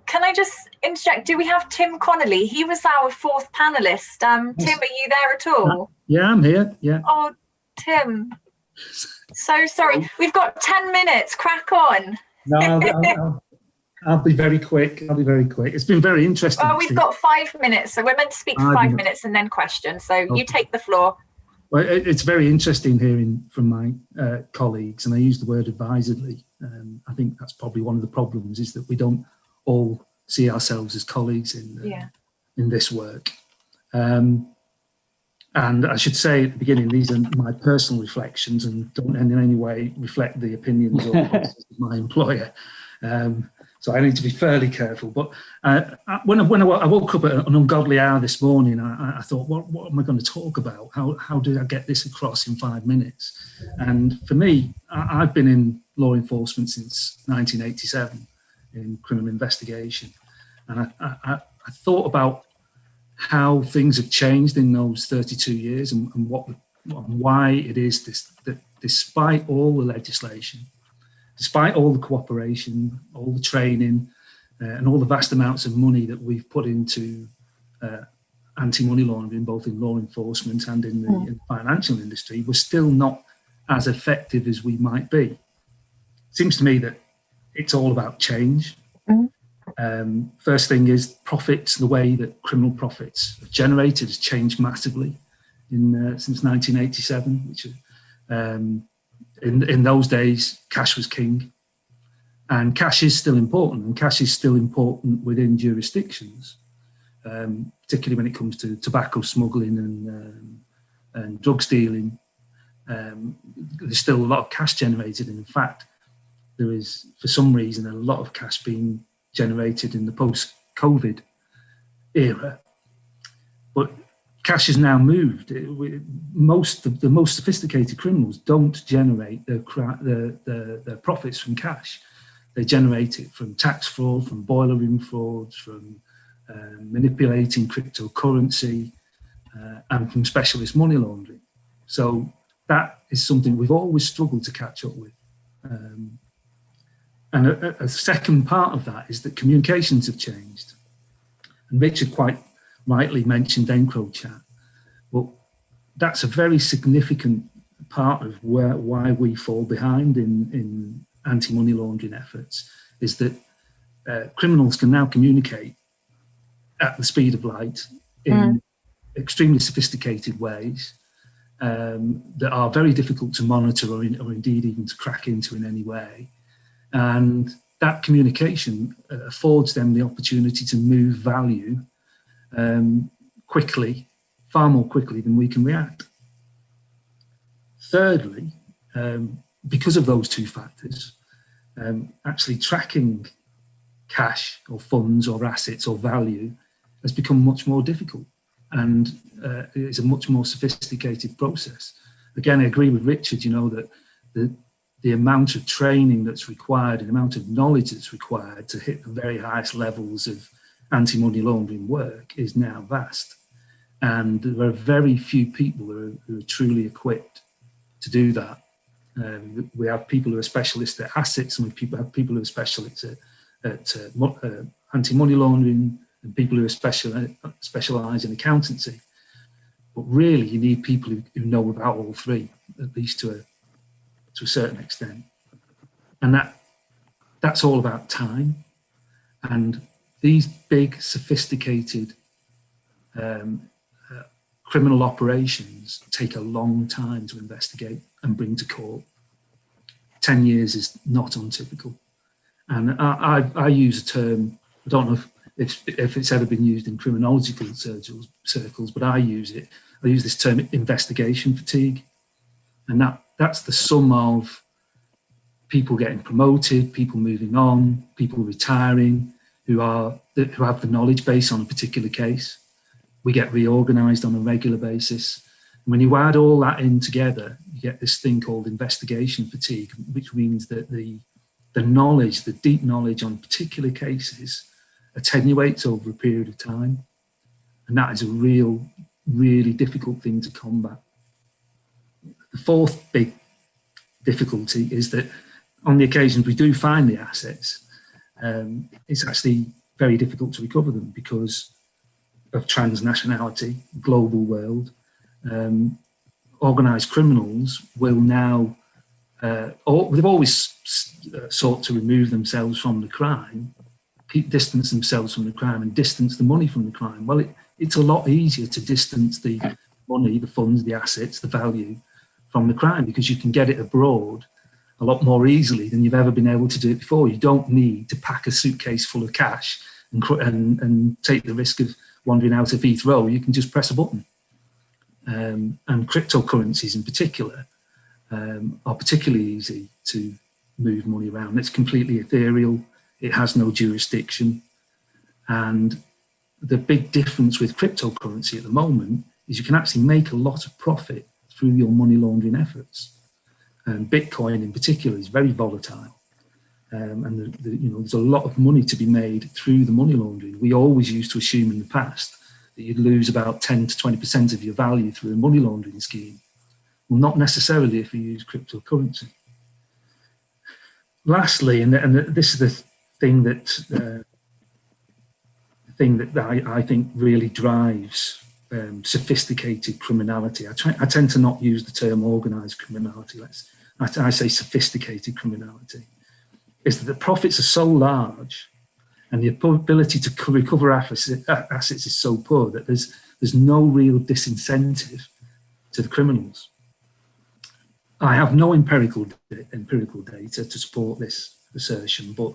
Can I just interject? Do we have Tim Connolly? He was our fourth panelist. Tim, are you there at all? Yeah, I'm here. Yeah. Oh, Tim. So sorry. We've got 10 minutes. Crack on. No, I'll be very quick. It's been very interesting. Well, we've got 5 minutes, so we're meant to speak for 5 minutes and then questions. So you take the floor. Well, it's very interesting hearing from my colleagues, and I use the word advisedly. I think that's probably one of the problems, is that we don't all see ourselves as colleagues in this work. And I should say at the beginning, these are my personal reflections and don't in any way reflect the opinions or policies of my employer. So I need to be fairly careful. But when I woke up at an ungodly hour this morning, I thought, what am I going to talk about? How did I get this across in 5 minutes? And for me, I've been in law enforcement since 1987 in criminal investigation. And I thought about how things have changed in those 32 years and why it is that despite all the legislation, despite all the cooperation, all the training, and all the vast amounts of money that we've put into anti-money laundering, both in law enforcement and in the financial industry, we're still not as effective as we might be. It seems to me that it's all about change. First thing is profits. The way that criminal profits are generated has changed massively since 1987, which in those days, cash was king, and cash is still important, and cash is still important within jurisdictions, particularly when it comes to tobacco smuggling and drug stealing. There's still a lot of cash generated, and in fact, there is, for some reason, a lot of cash being generated in the post-COVID era. But cash has now moved. Most of the most sophisticated criminals don't generate their profits from cash. They generate it from tax fraud, from boiler room frauds, from manipulating cryptocurrency, and from specialist money laundering. So that is something we've always struggled to catch up with. And a second part of that is that communications have changed. And Richard quite rightly mentioned EncroChat. Well, that's a very significant part of why we fall behind in anti-money laundering efforts, is that criminals can now communicate at the speed of light in extremely sophisticated ways that are very difficult to monitor or indeed even to crack into in any way. And that communication affords them the opportunity to move value quickly, far more quickly than we can react. Thirdly, because of those two factors, actually tracking cash or funds or assets or value has become much more difficult, and it's a much more sophisticated process. Again, I agree with Richard, that the amount of training that's required and the amount of knowledge that's required to hit the very highest levels of anti-money laundering work is now vast. And there are very few people who are truly equipped to do that. We have people who are specialists at assets, and we have people who are specialists at anti-money laundering, and people who are specialise in accountancy. But really, you need people who know about all three, at least to a certain extent. And that's all about time. And these big, sophisticated criminal operations take a long time to investigate and bring to court. 10 years is not untypical. And I use a term, I don't know if it's ever been used in criminological circles, but I use this term, investigation fatigue. And that's the sum of people getting promoted, people moving on, people retiring, who have the knowledge base on a particular case. We get reorganised on a regular basis. And when you add all that in together, you get this thing called investigation fatigue, which means that the knowledge, the deep knowledge on particular cases attenuates over a period of time. And that is a really difficult thing to combat. The fourth big difficulty is that on the occasions we do find the assets, it's actually very difficult to recover them because of transnationality, global world. Organised criminals will now, they've always sought to remove themselves from the crime, distance themselves from the crime and distance the money from the crime. Well, it's a lot easier to distance the money, the funds, the assets, the value from the crime because you can get it abroad a lot more easily than you've ever been able to do it before. You don't need to pack a suitcase full of cash and take the risk of wandering out of Heathrow. You can just press a button. And cryptocurrencies in particular are particularly easy to move money around. It's completely ethereal. It has no jurisdiction. And the big difference with cryptocurrency at the moment is you can actually make a lot of profit through your money laundering efforts. And Bitcoin in particular is very volatile. And there's a lot of money to be made through the money laundering. We always used to assume in the past that you'd lose about 10 to 20% of your value through a money laundering scheme. Well, not necessarily if you use cryptocurrency. Lastly, and this is the thing that I think really drives sophisticated criminality. I tend to not use the term organised criminality. I say sophisticated criminality. Is that the profits are so large and the ability to recover assets is so poor that there's no real disincentive to the criminals. I have no empirical data to support this assertion, but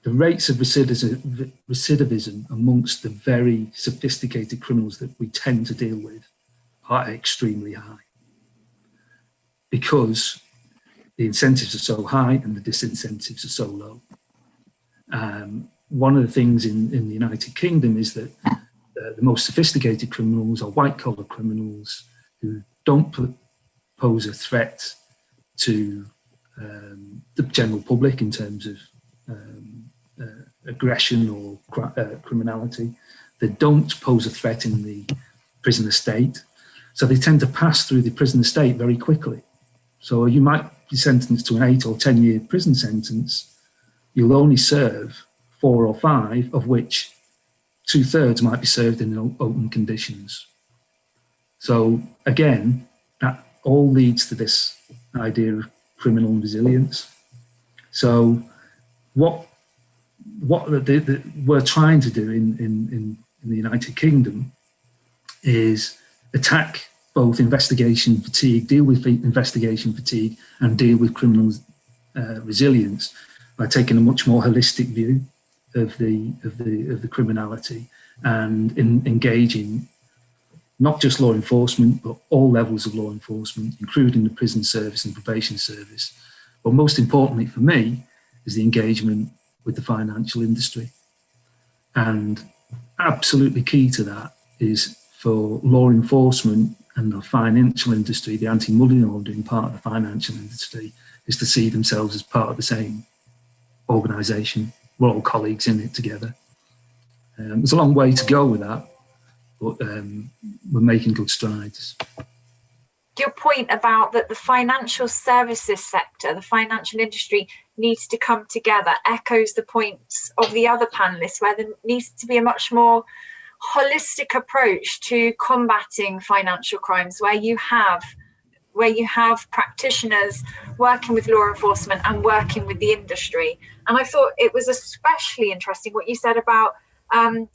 the rates of recidivism amongst the very sophisticated criminals that we tend to deal with are extremely high because the incentives are so high and the disincentives are so low. One of the things in the United Kingdom is that the most sophisticated criminals are white-collar criminals who don't pose a threat to the general public in terms of aggression or criminality. They don't pose a threat in the prison estate, so they tend to pass through the prison estate very quickly. So you might be sentenced to an 8 or 10 year prison sentence. You'll only serve 4 or 5, of which 2/3 might be served in open conditions. So again, that all leads to this idea of criminal resilience. So what we're trying to do in the United Kingdom is attack both investigation fatigue, deal with investigation fatigue, and deal with criminal resilience by taking a much more holistic view of the criminality and engaging not just law enforcement, but all levels of law enforcement, including the prison service and probation service. But most importantly for me is the engagement with the financial industry. And absolutely key to that is for law enforcement and the financial industry, the anti-money laundering part of the financial industry, is to see themselves as part of the same organisation. We're all colleagues in it together. There's a long way to go with that, but we're making good strides. Your point about that the financial services sector, the financial industry needs to come together echoes the points of the other panelists, where there needs to be a much more holistic approach to combating financial crimes, where you have practitioners working with law enforcement and working with the industry. And I thought it was especially interesting what you said about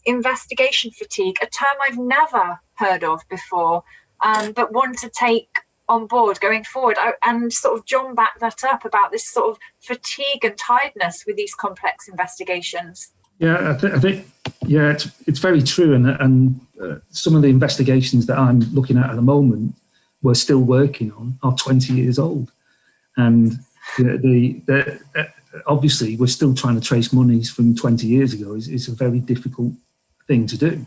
investigation fatigue, a term I've never heard of before, but want to take on board going forward, and sort of John backed that up about this sort of fatigue and tiredness with these complex investigations. Yeah, I think it's very true, and some of the investigations that I'm looking at the moment, we're still working on, are 20 years old, and obviously we're still trying to trace monies from 20 years ago. Is a very difficult thing to do,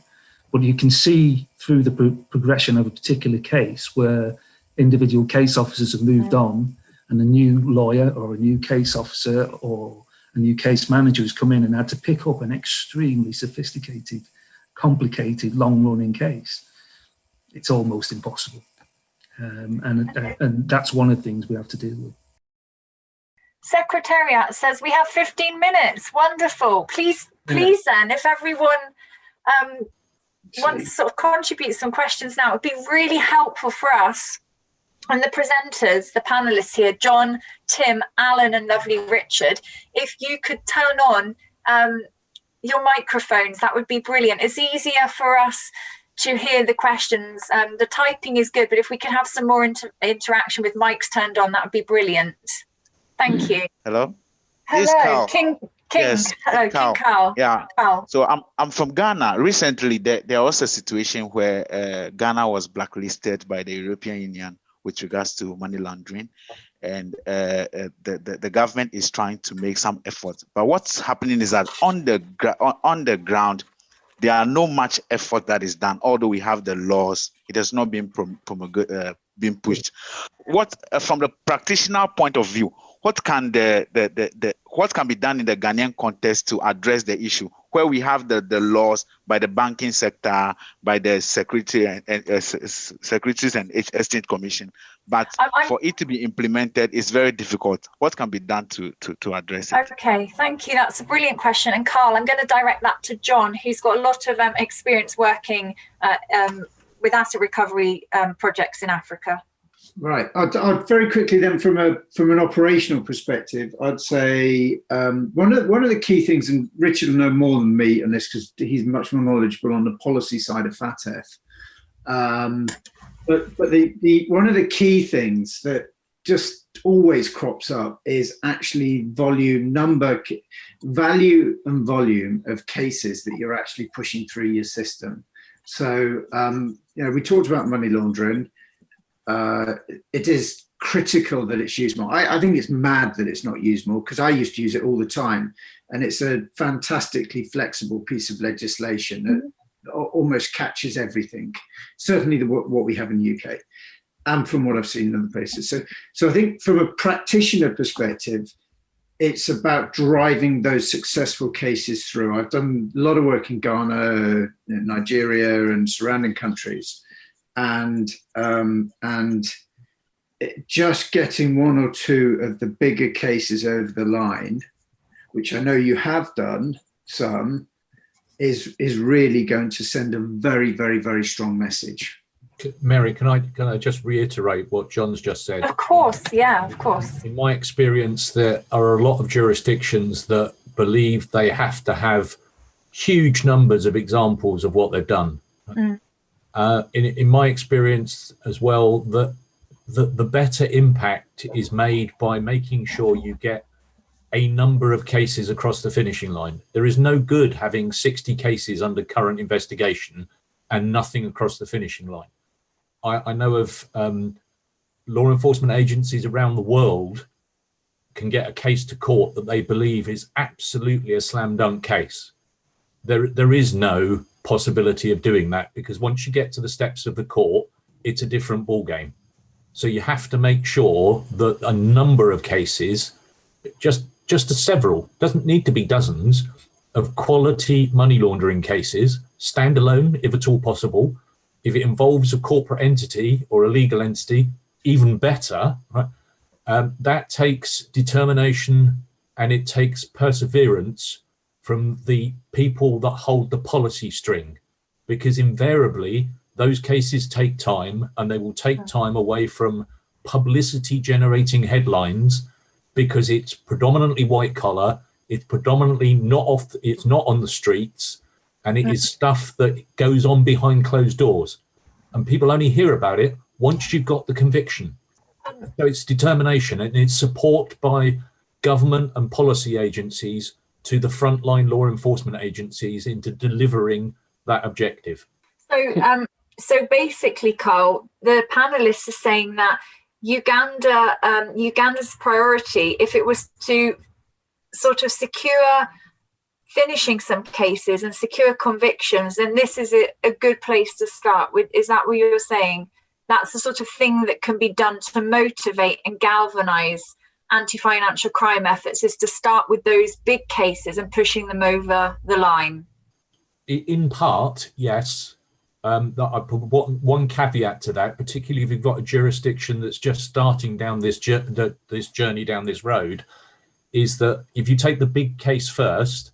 but you can see through the progression of a particular case where individual case officers have moved on, and a new lawyer or a new case officer or a new case manager has come in and had to pick up an extremely sophisticated, complicated, long-running case. It's almost impossible. And that's one of the things we have to deal with. Secretariat says we have 15 minutes. Wonderful. Please then, if everyone wants to sort of contribute some questions now, it would be really helpful for us and the presenters, the panelists here, John, Tim, Alan, and lovely Richard. If you could turn on your microphones, that would be brilliant. It's easier for us to hear the questions. The typing is good, but if we can have some more interaction with mics turned on, that would be brilliant. Thank you. Hello. Hello, King. Yes, Hello, Carl. King Carl. Yeah. Carl. So I'm from Ghana. Recently, there was a situation where Ghana was blacklisted by the European Union with regards to money laundering, and the government is trying to make some efforts. But what's happening is that on the ground, there are no much effort that is done. Although we have the laws, it has not been been pushed. What from the practitioner point of view, what can what can be done in the Ghanaian context to address the issue where we have the laws by the banking sector, by the Securities and Exchange Commission, but for it to be implemented is very difficult. What can be done to address it? Okay, thank you. That's a brilliant question. And Carl, I'm going to direct that to John, who's got a lot of experience working with asset recovery projects in Africa. Right. I'd very quickly then, from an operational perspective, I'd say one of the key things, and Richard will know more than me on this because he's much more knowledgeable on the policy side of FATF. But the one of the key things that just always crops up is actually value and volume of cases that you're actually pushing through your system. So we talked about money laundering. It is critical that it's used more. I think it's mad that it's not used more because I used to use it all the time, and it's a fantastically flexible piece of legislation that almost catches everything. Certainly what we have in the UK, and from what I've seen in other places. So I think from a practitioner perspective, it's about driving those successful cases through. I've done a lot of work in Ghana, Nigeria, and surrounding countries. And just getting one or two of the bigger cases over the line, which I know you have done some, is really going to send a very, very, very strong message. Mary, can I just reiterate what John's just said? Of course, yeah, of course. In my experience, there are a lot of jurisdictions that believe they have to have huge numbers of examples of what they've done. In my experience as well, the better impact is made by making sure you get a number of cases across the finishing line. There is no good having 60 cases under current investigation and nothing across the finishing line. I know of law enforcement agencies around the world can get a case to court that they believe is absolutely a slam dunk case. There is no possibility of doing that because once you get to the steps of the court, it's a different ball game. So you have to make sure that a number of cases, just several, doesn't need to be dozens, of quality money laundering cases, standalone if at all possible. If it involves a corporate entity or a legal entity, even better, right? That takes determination and it takes perseverance from the people that hold the policy string, because invariably those cases take time and they will take time away from publicity generating headlines because it's predominantly white collar, it's predominantly it's not on the streets, and it is stuff that goes on behind closed doors and people only hear about it once you've got the conviction. So it's determination and it's support by government and policy agencies to the frontline law enforcement agencies into delivering that objective. So basically, Carl, the panelists are saying that Uganda's priority, if it was to sort of secure finishing some cases and secure convictions, then this is a good place to start with. Is that what you're saying? That's the sort of thing that can be done to motivate and galvanize anti-financial crime efforts, is to start with those big cases and pushing them over the line. In part, yes. I put one caveat to that, particularly if you've got a jurisdiction that's just starting down this journey down this road. is that if you take the big case first,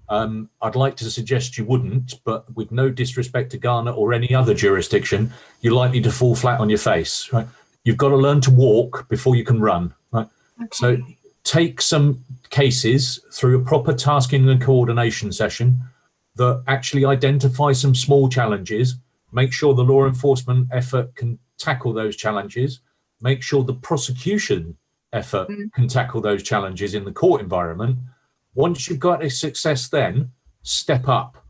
I'd like to suggest you wouldn't, but with no disrespect to Ghana or any other jurisdiction, you're likely to fall flat on your face, right? You've got to learn to walk before you can run, right? Okay. So take some cases through a proper tasking and coordination session that actually identify some small challenges, make sure the law enforcement effort can tackle those challenges, make sure the prosecution effort can tackle those challenges in the court environment. Once you've got a success, then step up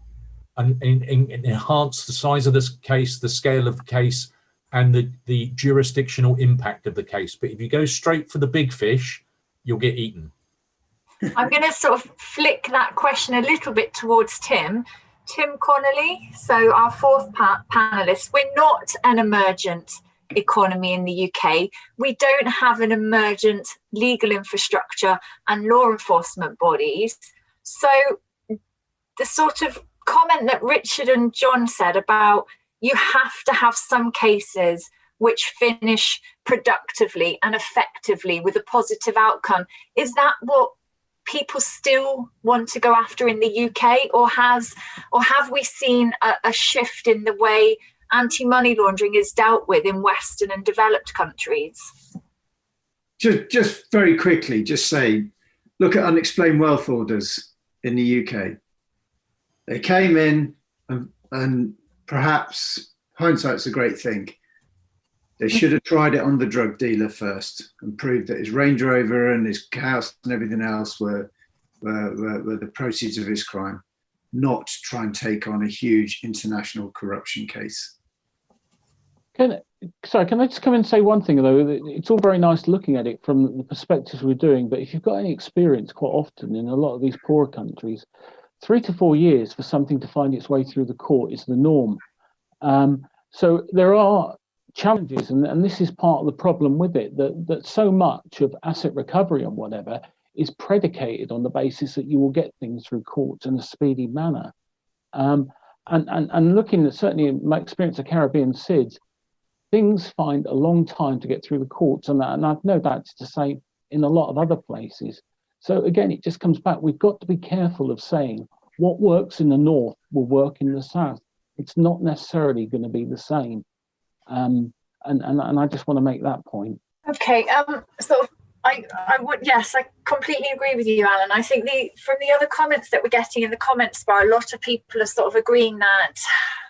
and enhance the size of this case, the scale of the case, and the jurisdictional impact of the case. But if you go straight for the big fish, you'll get eaten. I'm going to sort of flick that question a little bit towards Tim. Tim Connolly, so our fourth panelist. We're not an emergent economy in the UK. We don't have an emergent legal infrastructure and law enforcement bodies. So the sort of comment that Richard and John said about you have to have some cases which finish productively and effectively with a positive outcome, is that what people still want to go after in the UK, or have we seen a shift in the way anti-money laundering is dealt with in Western and developed countries? Just very quickly, just say, look at unexplained wealth orders in the UK. They came in, and perhaps hindsight's a great thing. They should have tried it on the drug dealer first and proved that his Range Rover and his house and everything else were the proceeds of his crime, not try and take on a huge international corruption case. Can I just come in and say one thing, though? It's all very nice looking at it from the perspectives we're doing, but if you've got any experience, quite often in a lot of these poorer countries, 3 to 4 years for something to find its way through the court is the norm. So there are challenges, and this is part of the problem with it, that so much of asset recovery and whatever is predicated on the basis that you will get things through courts in a speedy manner. And looking at, certainly in my experience of Caribbean SIDS, things find a long time to get through the courts, and I've no doubt it's the same in a lot of other places. So again, it just comes back, we've got to be careful of saying what works in the north will work in the south. It's not necessarily going to be the same. And I just want to make that point. Okay, so I would, yes, I completely agree with you, Alan. I think from the other comments that we're getting in the comments bar, a lot of people are sort of agreeing that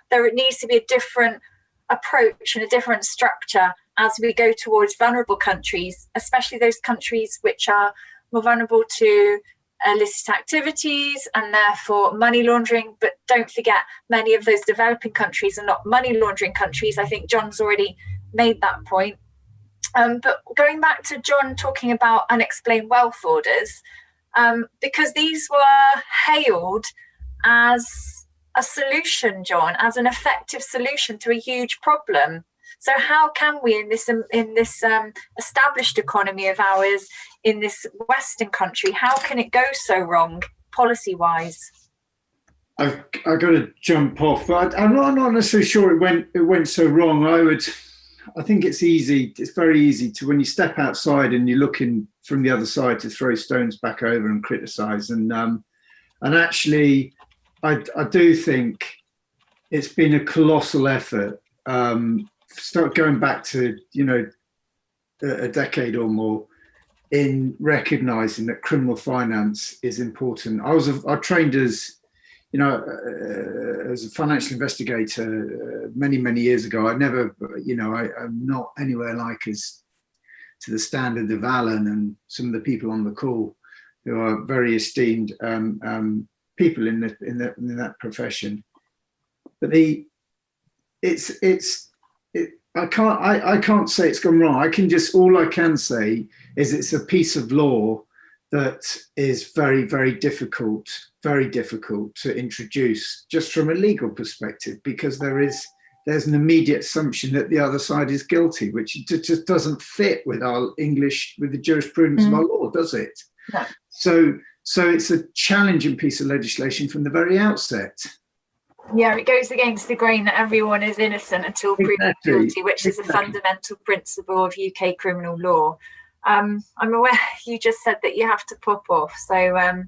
there needs to be a different approach and a different structure as we go towards vulnerable countries, especially those countries which are more vulnerable to illicit activities and therefore money laundering. But don't forget, many of those developing countries are not money laundering countries. I think John's already made that point. But going back to John talking about unexplained wealth orders, because these were hailed as a solution, John, as an effective solution to a huge problem. So how can we, in this established economy of ours, in this Western country, how can it go so wrong policy-wise? I've got to jump off, but I'm not necessarily sure it went so wrong. I think it's easy. It's very easy to, when you step outside and you're looking from the other side, to throw stones back over and criticise. And actually, I do think it's been a colossal effort. Start going back to a decade or more in recognising that criminal finance is important. I trained as a financial investigator many years ago. I'm not anywhere like as to the standard of Alan and some of the people on the call who are very esteemed people in that profession. But I can't say it's gone wrong. All I can say is it's a piece of law that is very, very difficult to introduce just from a legal perspective, because there's an immediate assumption that the other side is guilty, which just doesn't fit with with the jurisprudence of our law, does it? No. So it's a challenging piece of legislation from the very outset. Yeah, it goes against the grain that everyone is innocent until proven guilty, which is a fundamental principle of UK criminal law. I'm aware you just said that you have to pop off. So,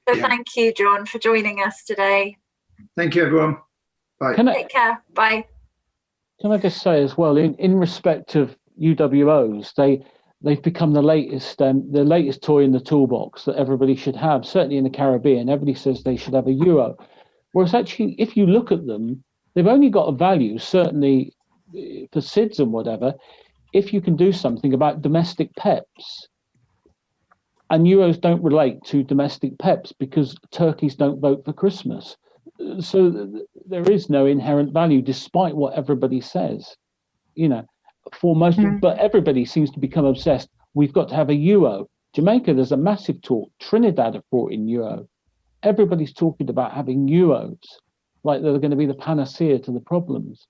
thank you, John, for joining us today. Thank you, everyone. Bye. Take care. Bye. Can I just say as well, in respect of UWOs, they've become the latest toy in the toolbox that everybody should have. Certainly in the Caribbean, everybody says they should have a UO. Whereas actually, if you look at them, they've only got a value, certainly for SIDS and whatever, if you can do something about domestic pets. And UOs don't relate to domestic pets because turkeys don't vote for Christmas. So there is no inherent value, despite what everybody says, for most, but everybody seems to become obsessed. We've got to have a UO. Jamaica, there's a massive talk. Trinidad have brought in UO. Everybody's talking about having UOs, like they're going to be the panacea to the problems.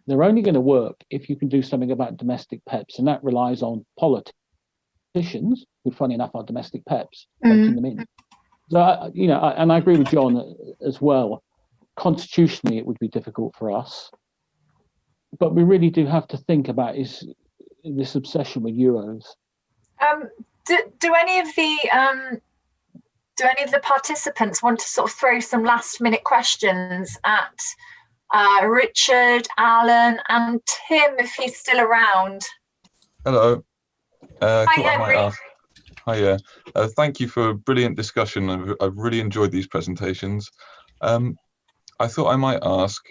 They're only going to work if you can do something about domestic pets, and that relies on politicians, who, funny enough, are domestic pets, voting them in. So, and I agree with John as well. Constitutionally, it would be difficult for us, but we really do have to think about this obsession with euros. Do any of the participants want to sort of throw some last-minute questions at Richard, Alan, and Tim, if he's still around? Hello. Hi, Henry. Hiya. Thank you for a brilliant discussion. I've really enjoyed these presentations. I thought I might ask,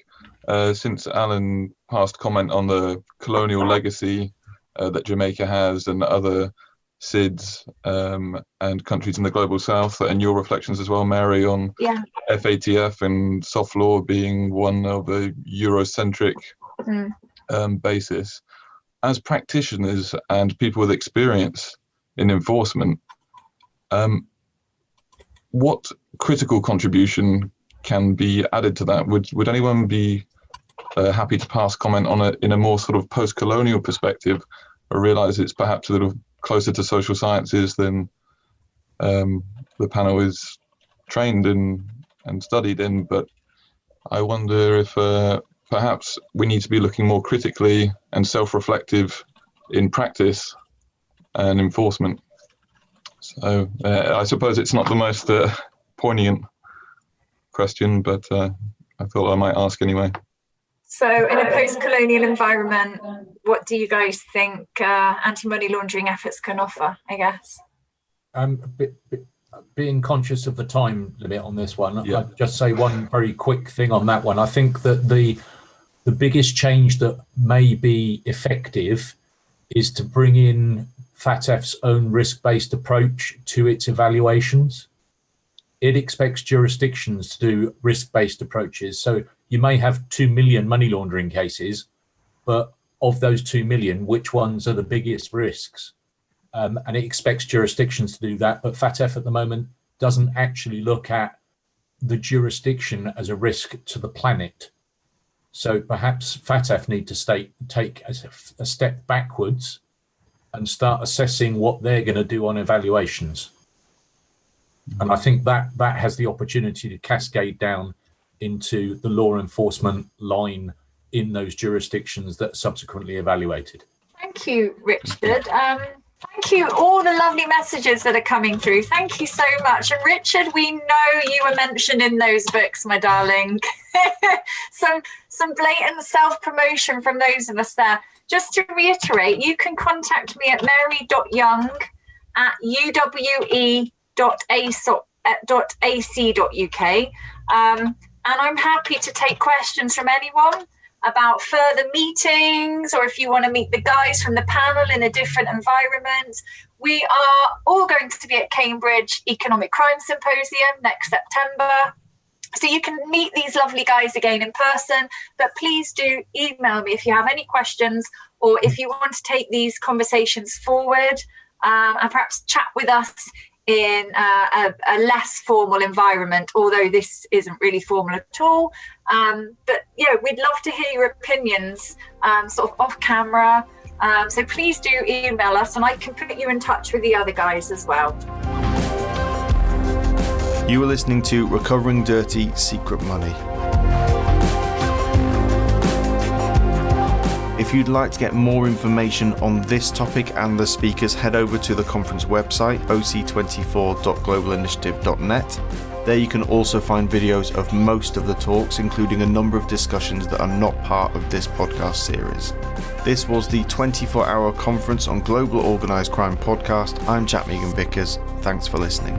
since Alan passed comment on the colonial legacy that Jamaica has and other SIDS and countries in the global south, and your reflections as well, Mary, on FATF and soft law being one of a Eurocentric basis. As practitioners and people with experience in enforcement, what critical contribution can be added to that? Would anyone be happy to pass comment on it in a more sort of post-colonial perspective? I realise it's perhaps a little closer to social sciences than the panel is trained in and studied in, but I wonder if perhaps we need to be looking more critically and self-reflective in practice and enforcement. So I suppose it's not the most poignant question, but I thought I might ask anyway. So in a post-colonial environment, what do you guys think anti-money laundering efforts can offer, I guess? Being conscious of the time limit on this one, I'll just say one very quick thing on that one. I think that the biggest change that may be effective is to bring in FATF's own risk-based approach to its evaluations. It expects jurisdictions to do risk-based approaches. So you may have 2 million money laundering cases, but of those 2 million, which ones are the biggest risks? And it expects jurisdictions to do that, but FATF at the moment doesn't actually look at the jurisdiction as a risk to the planet. So perhaps FATF need to take a step backwards and start assessing what they're going to do on evaluations. And I think that has the opportunity to cascade down into the law enforcement line in those jurisdictions that are subsequently evaluated. Thank you, Richard. Thank you, all the lovely messages that are coming through. Thank you so much. And Richard, we know you were mentioned in those books, my darling. some blatant self-promotion from those of us there. Just to reiterate, you can contact me at mary.young@uwe.ac.uk. And I'm happy to take questions from anyone about further meetings, or if you want to meet the guys from the panel in a different environment. We are all going to be at Cambridge Economic Crime Symposium next September. So you can meet these lovely guys again in person, but please do email me if you have any questions, or if you want to take these conversations forward and perhaps chat with us in a less formal environment, although this isn't really formal at all. But we'd love to hear your opinions sort of off camera. So please do email us, and I can put you in touch with the other guys as well. You are listening to Recovering Dirty Secret Money. If If you'd like to get more information on this topic and the speakers, head over to the conference website, oc24.globalinitiative.net. There you can also find videos of most of the talks, including a number of discussions that are not part of this podcast series. This was the 24-hour Conference on Global Organised Crime podcast. I'm Jack Megan Vickers. Thanks for listening.